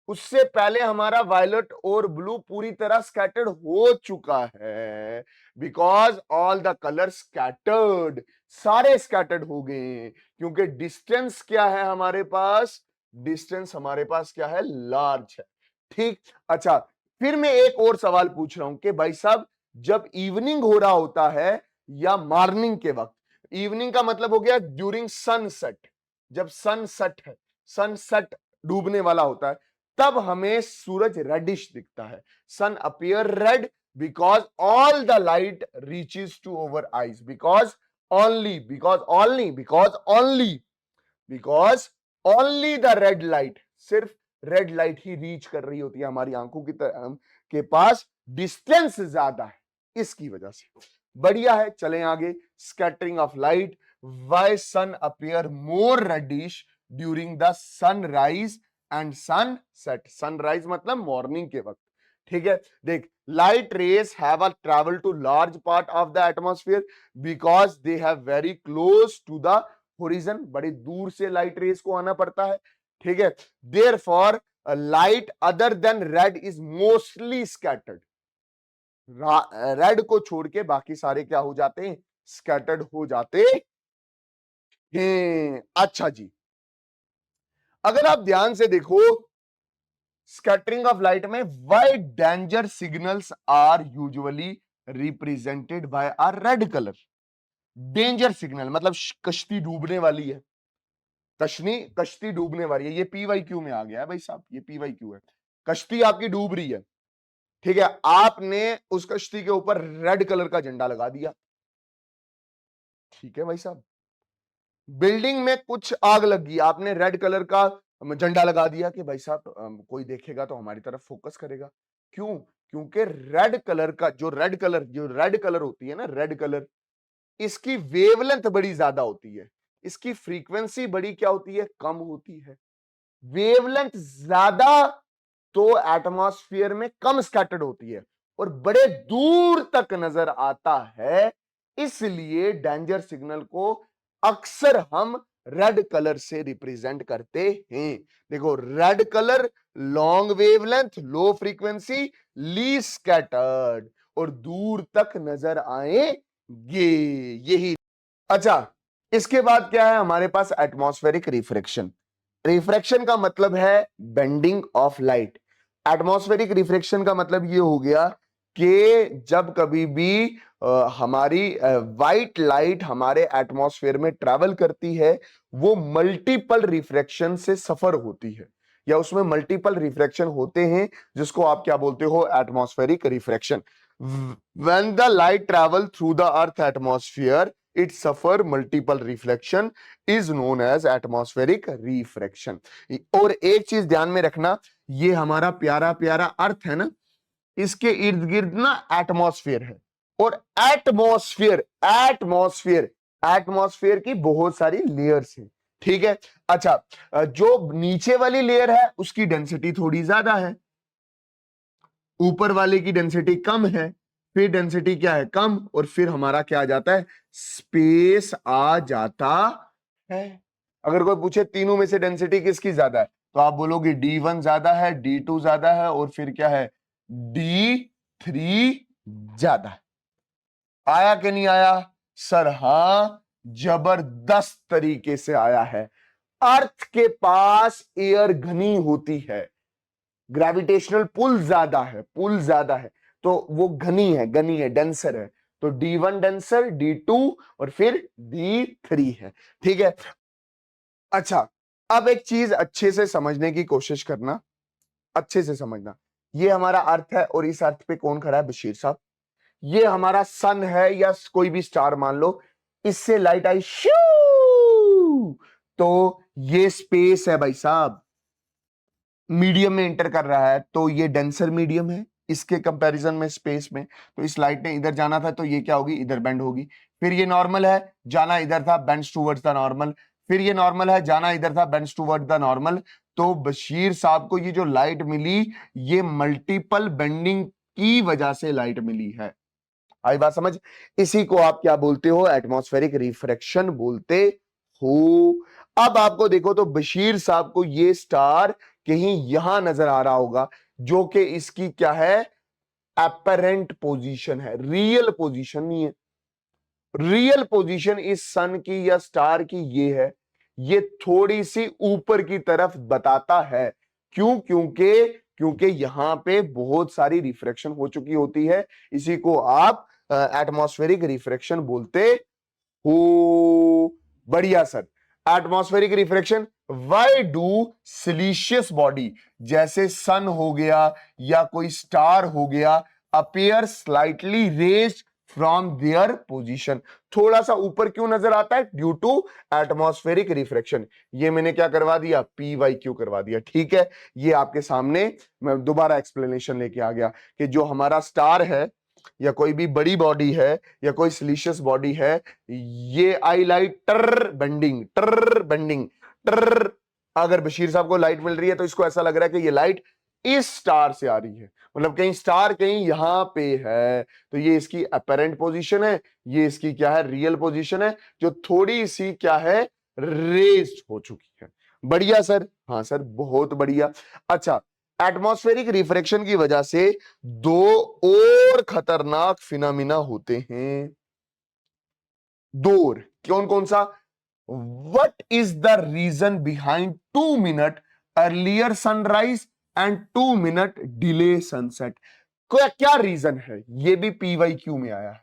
उससे पहले हमारा वायलेट और ब्लू पूरी तरह स्कैटर्ड हो चुका है। Because all the colour scattered, सारे स्कैटर्ड हो गए, क्योंकि डिस्टेंस क्या है हमारे पास? डिस्टेंस हमारे पास क्या है? लार्ज है, ठीक। अच्छा, फिर मैं एक और सवाल पूछ रहा हूं कि भाई साहब, जब इवनिंग हो रहा होता है या मॉर्निंग के वक्त, इवनिंग का मतलब हो गया ड्यूरिंग सनसेट, जब सनसेट है, सनसेट डूबने वाला होता है, तब हमें सूरज रेडिश दिखता है। Sun appear red because all the light reaches to our eyes, because only, because only the red light, सिर्फ रेड लाइट ही रीच कर रही होती है हमारी आंखों की के पास, डिस्टेंस ज्यादा है इसकी वजह से। बढ़िया है, चलें आगे। Scattering of light, why sun appear more reddish during the sunrise and sunset. Sunrise मतलब मॉर्निंग के वक्त, ठीक है। देख, light rays have travel to large part of the atmosphere because they have very close to the horizon, बड़ी दूर से light rays को आना पड़ता है, ठीक है। Therefore light other than red is mostly scattered, red को छोड़ के बाकी सारे क्या हो जाते हैं? स्कैटर्ड हो जाते हैं। अच्छा जी, अगर आप ध्यान से देखो स्कैटरिंग ऑफ लाइट में why danger signals are usually represented by a red colour. Danger signal मतलब कश्ती डूबने वाली है, कश्ती डूबने वाली है। ये पीवाईक्यू में आ गया है भाई साहब, ये पीवाईक्यू है। कश्ती आपकी डूब रही है, ठीक है, आपने उस कश्ती के ऊपर रेड कलर का झंडा लगा दिया, ठीक है भाई साहब। बिल्डिंग में कुछ आग लगी, आपने रेड कलर का झंडा लगा दिया कि भाई साहब कोई देखेगा तो हमारी तरफ फोकस करेगा। क्यों? क्योंकि रेड कलर का जो रेड कलर होती है ना, रेड कलर, इसकी वेवलेंथ बड़ी ज्यादा होती है, इसकी फ्रीक्वेंसी बड़ी क्या होती है, कम होती है। वेवलेंथ ज्यादा तो एटमॉस्फेयर में कम स्कैटर्ड होती है और बड़े दूर तक नजर आता है, इसलिए डेंजर सिग्नल को अक्सर हम रेड कलर से रिप्रेजेंट करते हैं। देखो, red colour long wavelength, low frequency, least scattered और दूर तक नजर आएंगे, यही। अच्छा, इसके बाद क्या है हमारे पास, एटमॉस्फेरिक रिफ्रैक्शन। रिफ्रैक्शन का मतलब है bending of light. Atmospheric refraction का मतलब ये हो गया कि जब कभी भी हमारी व्हाइट लाइट हमारे एटमॉस्फेयर में ट्रैवल करती है, वो मल्टीपल रिफ्रैक्शन से सफर होती है, या उसमें मल्टीपल रिफ्रैक्शन होते हैं, जिसको आप क्या बोलते हो, atmospheric refraction. When the light travel through the earth atmosphere, it suffer multiple reflection is known as atmospheric refraction। और एक चीज ध्यान में रखना, ये हमारा प्यारा प्यारा अर्थ है ना, इसके इर्द गिर्द ना एटमॉस्फेयर है, और एटमॉस्फेयर एटमॉस्फेयर एटमॉस्फेयर की बहुत सारी लेयर्स हैं, ठीक है। अच्छा, जो नीचे वाली लेयर है उसकी डेंसिटी थोड़ी ज्यादा है, ऊपर वाले की डेंसिटी कम है, फिर डेंसिटी क्या है, कम, और फिर हमारा क्या आ जाता है, स्पेस आ जाता है। अगर कोई पूछे तीनों में से डेंसिटी किसकी ज्यादा है, तो आप बोलोगे D1 ज्यादा है, D2 ज्यादा है, और फिर क्या है, D3 ज्यादा है। आया कि नहीं आया सर? हां, जबरदस्त तरीके से आया है। अर्थ के पास एयर घनी होती है, ग्रेविटेशनल पुल ज्यादा है, तो वो घनी है, डेंसर है। तो D1 डेंसर, D2 और फिर D3 है, ठीक है। अच्छा, अब एक चीज अच्छे से समझने की कोशिश करना, अच्छे से समझना। ये हमारा अर्थ है और इस अर्थ पे कौन खड़ा है, बशीर साहब। ये हमारा सन है या कोई भी स्टार मान लो, इससे लाइट आई शू, तो ये स्पेस है भाई साहब, मीडियम में एंटर कर रहा है, तो ये डेंसर मीडियम है इसके कंपैरिजन में स्पेस में। तो इस लाइट ने इधर जाना था, तो ये क्या होगी, इधर बेंड होगी। फिर ये नॉर्मल है, जाना इधर था, बेंड्स टुवर्ड्स द नॉर्मल। फिर ये नॉर्मल है, जाना इधर था, बेंड्स टुवर्ड्स द नॉर्मल। तो बशीर साहब को ये जो लाइट मिली, ये मल्टीपल बेंडिंग की वजह से लाइट मिली है। आई बात समझ? इसी को आप क्या बोलते हो, एटमॉस्फेरिक रिफ्रैक्शन बोलते हो। अब आपको देखो तो बशीर साहब को ये स्टार कहीं यहां नजर आ रहा होगा, जो कि इसकी क्या है, एपरेंट पोजीशन है, रियल पोजीशन नहीं है। रियल पोजीशन इस सन की या स्टार की ये है, ये थोड़ी सी ऊपर की तरफ बताता है। क्यों? क्योंकि यहां पे बहुत सारी रिफ्रैक्शन हो चुकी होती है, इसी को आप एटमॉस्फेरिक रिफ्रैक्शन बोलते हो। बढ़िया sir. Atmospheric refraction, why do siliceous body, जैसे सन हो गया या कोई स्टार हो गया, appear slightly raised from their position, थोड़ा सा ऊपर क्यों नजर आता है, ड्यू टू एटमॉस्फेरिक रिफ्रैक्शन। ये मैंने क्या करवा दिया, PYQ करवा दिया, ठीक है। ये आपके सामने मैं दोबारा एक्सप्लेनेशन लेके आ गया कि जो हमारा स्टार है या कोई भी बड़ी बॉडी है या कोई सिलिशियस बॉडी है, ये आई लाइट टर बेंडिंग टर। अगर बशीर साहब को लाइट मिल रही है तो इसको ऐसा लग रहा है कि ये लाइट इस स्टार से आ रही है, मतलब कहीं स्टार कहीं यहां पे है, तो ये इसकी अपेरेंट पोजीशन है, ये इसकी क्या है, रियल पोजीशन है, जो थोड़ी सी क्या है, रेज्ड हो चुकी है। बढ़िया सर, हाँ सर, बहुत बढ़िया। अच्छा, एटमॉस्फेरिक रिफ्रैक्शन की वजह से दो और खतरनाक फिनोमिना होते हैं, दो और, कौन कौन सा? What is the reason behind 2 minute earlier sunrise and 2 minute delay sunset? क्या रीजन है? ये भी PYQ में आया है।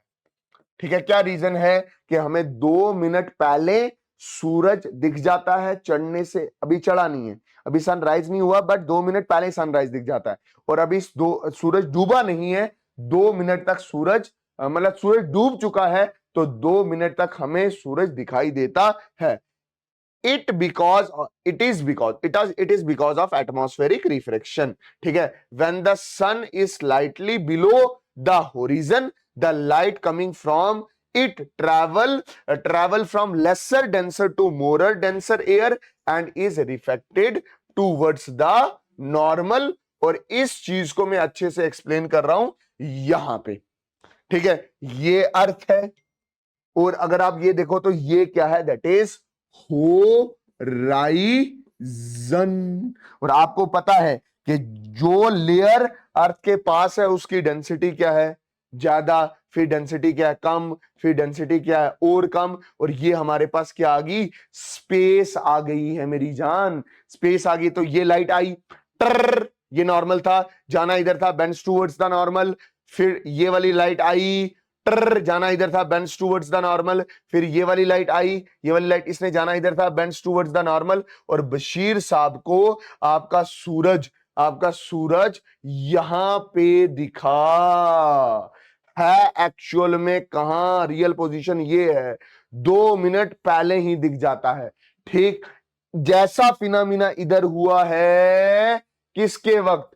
ठीक है, क्या रीजन है कि हमें 2 मिनट पहले सूरज दिख जाता है चढ़ने से, अभी चढ़ा नहीं है, अभी सनराइज नहीं हुआ, बट 2 मिनट पहले सनराइज दिख जाता है। और अभी सूरज डूबा नहीं है, 2 मिनट तक सूरज मतलब सूरज डूब चुका है, तो 2 मिनट तक हमें सूरज दिखाई देता है। it is because of atmospheric refraction। ठीक है, when the sun is slightly below the horizon, the light coming from it travel from lesser denser to more denser air and is reflected towards the normal। और इस चीज को मैं अच्छे से explain कर रहा हूं यहां पे। ठीक है, ये अर्थ है, और अगर आप ये देखो तो ये क्या है, दैट इज होराइजन। और आपको पता है कि जो लेयर अर्थ के पास है उसकी डेंसिटी क्या है, ज्यादा, फिर डेंसिटी क्या है, कम, फिर डेंसिटी क्या है, और कम। और ये हमारे पास क्या आ गई, स्पेस आ गई है मेरी जान, स्पेस आ गई। तो ये लाइट आई, टर, ये नॉर्मल था, जाना इधर था, बेंड्स टुवर्ड्स द नॉर्मल। फिर ये वाली लाइट आई, टर, जाना इधर था, बेंड्स टुवर्ड्स द नॉर्मल। फिर ये वाली लाइट आई, ये वाली लाइट, इसने जाना इधर था, बेंड्स टुवर्ड्स द नॉर्मल। और बशीर साहब को आपका सूरज यहां पे दिखा है, एक्चुअल में कहां, रियल पोजीशन ये है, 2 मिनट पहले ही दिख जाता है। ठीक, जैसा फिनोमिना इधर हुआ है किसके वक्त,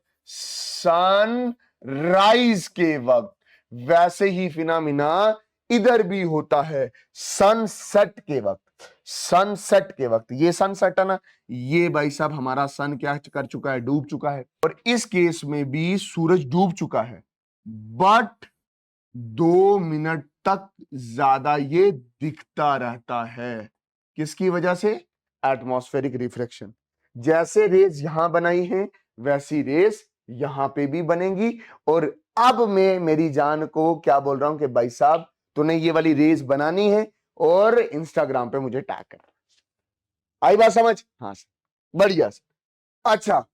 सनराइज के वक्त, वैसे ही फिनोमिना इधर भी होता है सनसेट के वक्त। सनसेट के वक्त, ये सनसेट है ना, ये भाई साहब हमारा सन क्या कर चुका है, डूब चुका है। और इस केस में भी सूरज डूब चुका है, बट 2 मिनट तक ज्यादा ये दिखता रहता है। किसकी वजह से, एटमॉस्फेरिक रिफ्लेक्शन। जैसे रेज यहां बनाई है वैसी रेज यहां पे भी बनेगी। और अब मैं मेरी जान को क्या बोल रहा हूं कि भाई साहब तूने ये वाली रेज बनानी है और इंस्टाग्राम पे मुझे टैग कर। आई बात समझ, हाँ सर, बढ़िया सर। अच्छा,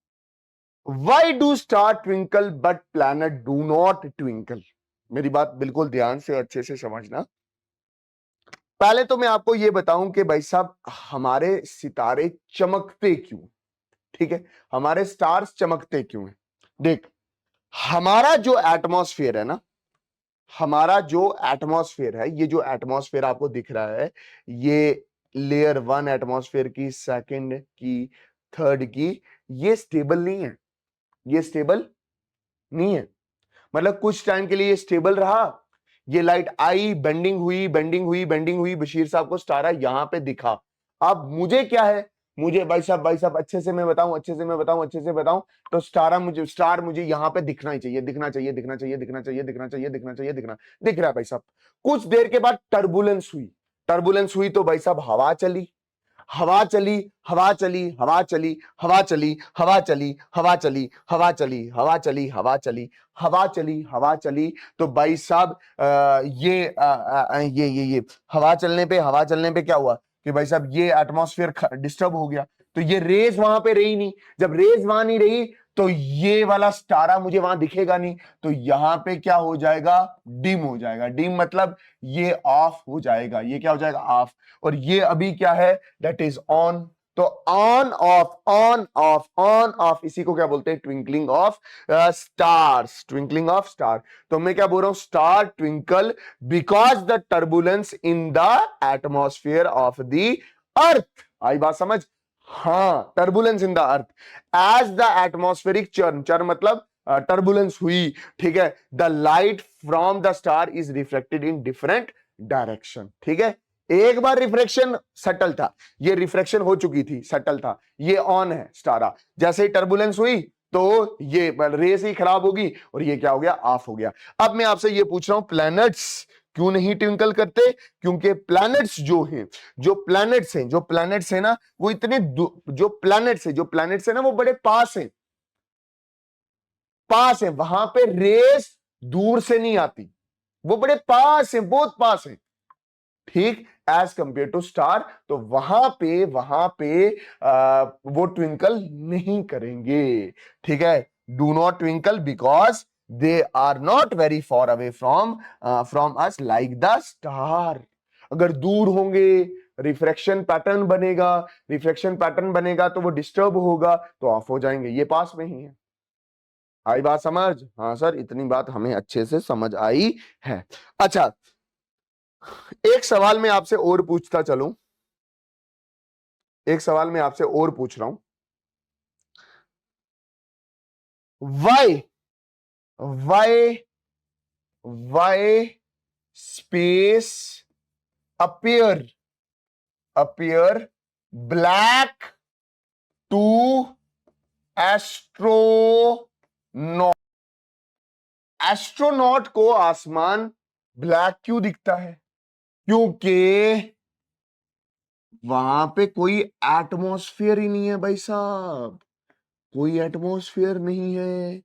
why do star twinkle but planet do not twinkle. मेरी बात बिल्कुल ध्यान से अच्छे से समझना। पहले तो मैं आपको यह बताऊं कि भाई साहब हमारे सितारे चमकते क्यों, ठीक है, हमारे स्टार्स चमकते क्यों हैं। देख, हमारा जो एटमॉस्फेयर है ना, हमारा जो एटमॉस्फेयर है, ये जो एटमॉस्फेयर आपको दिख रहा है, ये लेयर 1 एटमॉस्फेयर की, सेकंड की, थर्ड की, ये स्टेबल नहीं है, ये स्टेबल नहीं है। मतलब कुछ टाइम के लिए ये स्टेबल रहा, ये लाइट आई, बेंडिंग हुई, बेंडिंग हुई, बेंडिंग हुई, बशीर साहब को स्टारा यहां पे दिखा। अब मुझे क्या है, मुझे भाई साहब अच्छे से मैं बताऊं, अच्छे से बताऊं, तो स्टार मुझे यहां पे दिखना ही चाहिए, दिखना चाहिए, दिख रहा है भाई साहब। कुछ देर के बाद टर्बुलेंस हुई तो भाई साहब हवा चली, हवा चली, हवा चली, हवा चली, हवा चली, हवा चली, हवा चली, हवा चली, हवा चली, हवा चली, हवा चली, हवा चली। तो भाई साहब ये हवा चलने पे क्या हुआ कि भाई साहब ये एटमॉस्फेयर डिस्टर्ब हो गया, तो ये रेज वहां पे रही नहीं। जब रेज वहां नहीं रही तो ये वाला स्टारा मुझे वहां दिखेगा नहीं, तो यहां पे क्या हो जाएगा, डिम हो जाएगा। डिम मतलब ये ऑफ हो जाएगा, ये क्या हो जाएगा, ऑफ। और ये अभी क्या है, दैट इज ऑन। तो on off, on off, on off, इसी को क्या बोलते हैं, twinkling of stars, twinkling of star. तो मैं क्या बोल रहा हूं, star twinkle because the turbulence in the atmosphere of the earth. आई बात समझ, हाँ, turbulence in the earth as the atmospheric churn, churn मतलब टर्बुलेंस हुई, ठीक है, the light from the star is reflected in different direction. ठीक है, एक बार रिफ्लेक्शन सटल था, ये रिफ्लेक्शन हो चुकी थी, सटल था, ये ऑन है स्टारा। जैसे ही टर्बुलेंस हुई तो ये रेस ही खराब होगी और ये क्या हो गया, ऑफ हो गया। अब मैं आपसे ये पूछ रहा हूं, प्लैनेट्स क्यों नहीं ट्विंकल करते, क्योंकि प्लैनेट्स जो प्लैनेट्स हैं ना, वो इतने जो प्लैनेट्स है ना, वो बड़े पास हैं, वहां पे रेस दूर से नहीं आती, वो बड़े पास हैं, बहुत पास हैं, ठीक, एज कंपेयर टू स्टार। तो वहां पे वो ट्विंकल नहीं करेंगे। ठीक है, do not twinkle because they are not very far away from us like the star. अगर दूर होंगे रिफ्रैक्शन पैटर्न बनेगा, रिफ्लेक्शन पैटर्न बनेगा तो वो डिस्टर्ब होगा तो ऑफ हो जाएंगे। ये पास में ही है। आई बात समझ? हाँ सर, इतनी बात हमें अच्छे से समझ आई है। अच्छा, एक सवाल मैं आपसे और पूछता चलूं, एक सवाल मैं आपसे और पूछ रहा हूं। Why why why space appear black to astronaut. Astronaut को आसमान ब्लैक क्यों दिखता है? क्योंकि वहां पे कोई एटमॉस्फेयर ही नहीं है भाई साहब, कोई एटमॉस्फेयर नहीं है,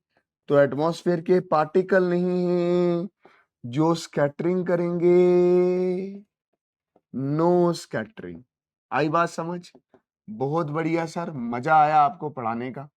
तो एटमॉस्फेयर के पार्टिकल नहीं है जो स्कैटरिंग करेंगे। No scattering. आई बात समझ? बहुत बढ़िया सर, मजा आया आपको पढ़ाने का,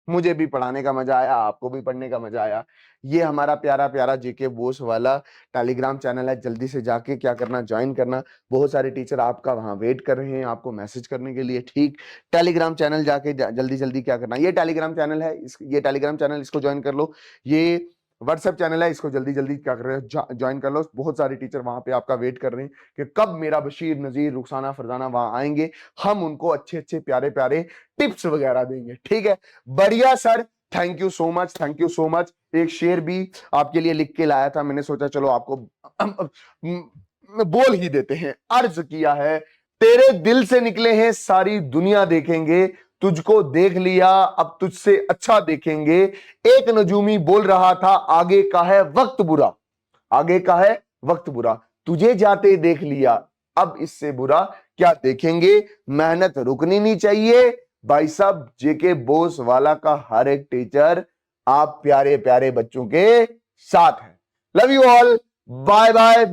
मुझे भी पढ़ाने का मजा आया, आपको भी पढ़ने का मजा आया। ये हमारा प्यारा प्यारा जेके बोस वाला टेलीग्राम चैनल है, जल्दी से जाके क्या करना, ज्वाइन करना। बहुत सारे टीचर आपका वहां वेट कर रहे हैं आपको मैसेज करने के लिए। ठीक, टेलीग्राम चैनल जाके जल्दी जल्दी क्या करना, ये टेलीग्राम चैनल है, ये टेलीग्राम चैनल, इसको ज्वाइन कर लो। ये व्हाट्सएप चैनल है, इसको जल्दी जल्दी क्या कर रहे हो, ज्वाइन कर लो। बहुत सारे टीचर वहां पे आपका वेट कर रहे हैं कि कब मेरा बशीर, नजीर, रुखसाना, फरजाना वहां आएंगे, हम उनको अच्छे अच्छे प्यारे प्यारे टिप्स वगैरह देंगे। ठीक है, बढ़िया sir, thank you so much, thank you so much. एक शेर भी आपके लिए लिख के लाया था, मैंने सोचा चलो आपको बोल ही देते हैं। अर्ज किया है, तेरे दिल से निकले हैं सारी दुनिया देखेंगे, तुझको देख लिया अब तुझसे अच्छा देखेंगे। एक नजूमी बोल रहा था आगे का है वक्त बुरा, आगे का है वक्त बुरा, तुझे जाते देख लिया अब इससे बुरा क्या देखेंगे। मेहनत रुकनी नहीं चाहिए भाई साहब, जेके बोस वाला का हर एक टीचर आप प्यारे प्यारे बच्चों के साथ है। Love you all, bye bye.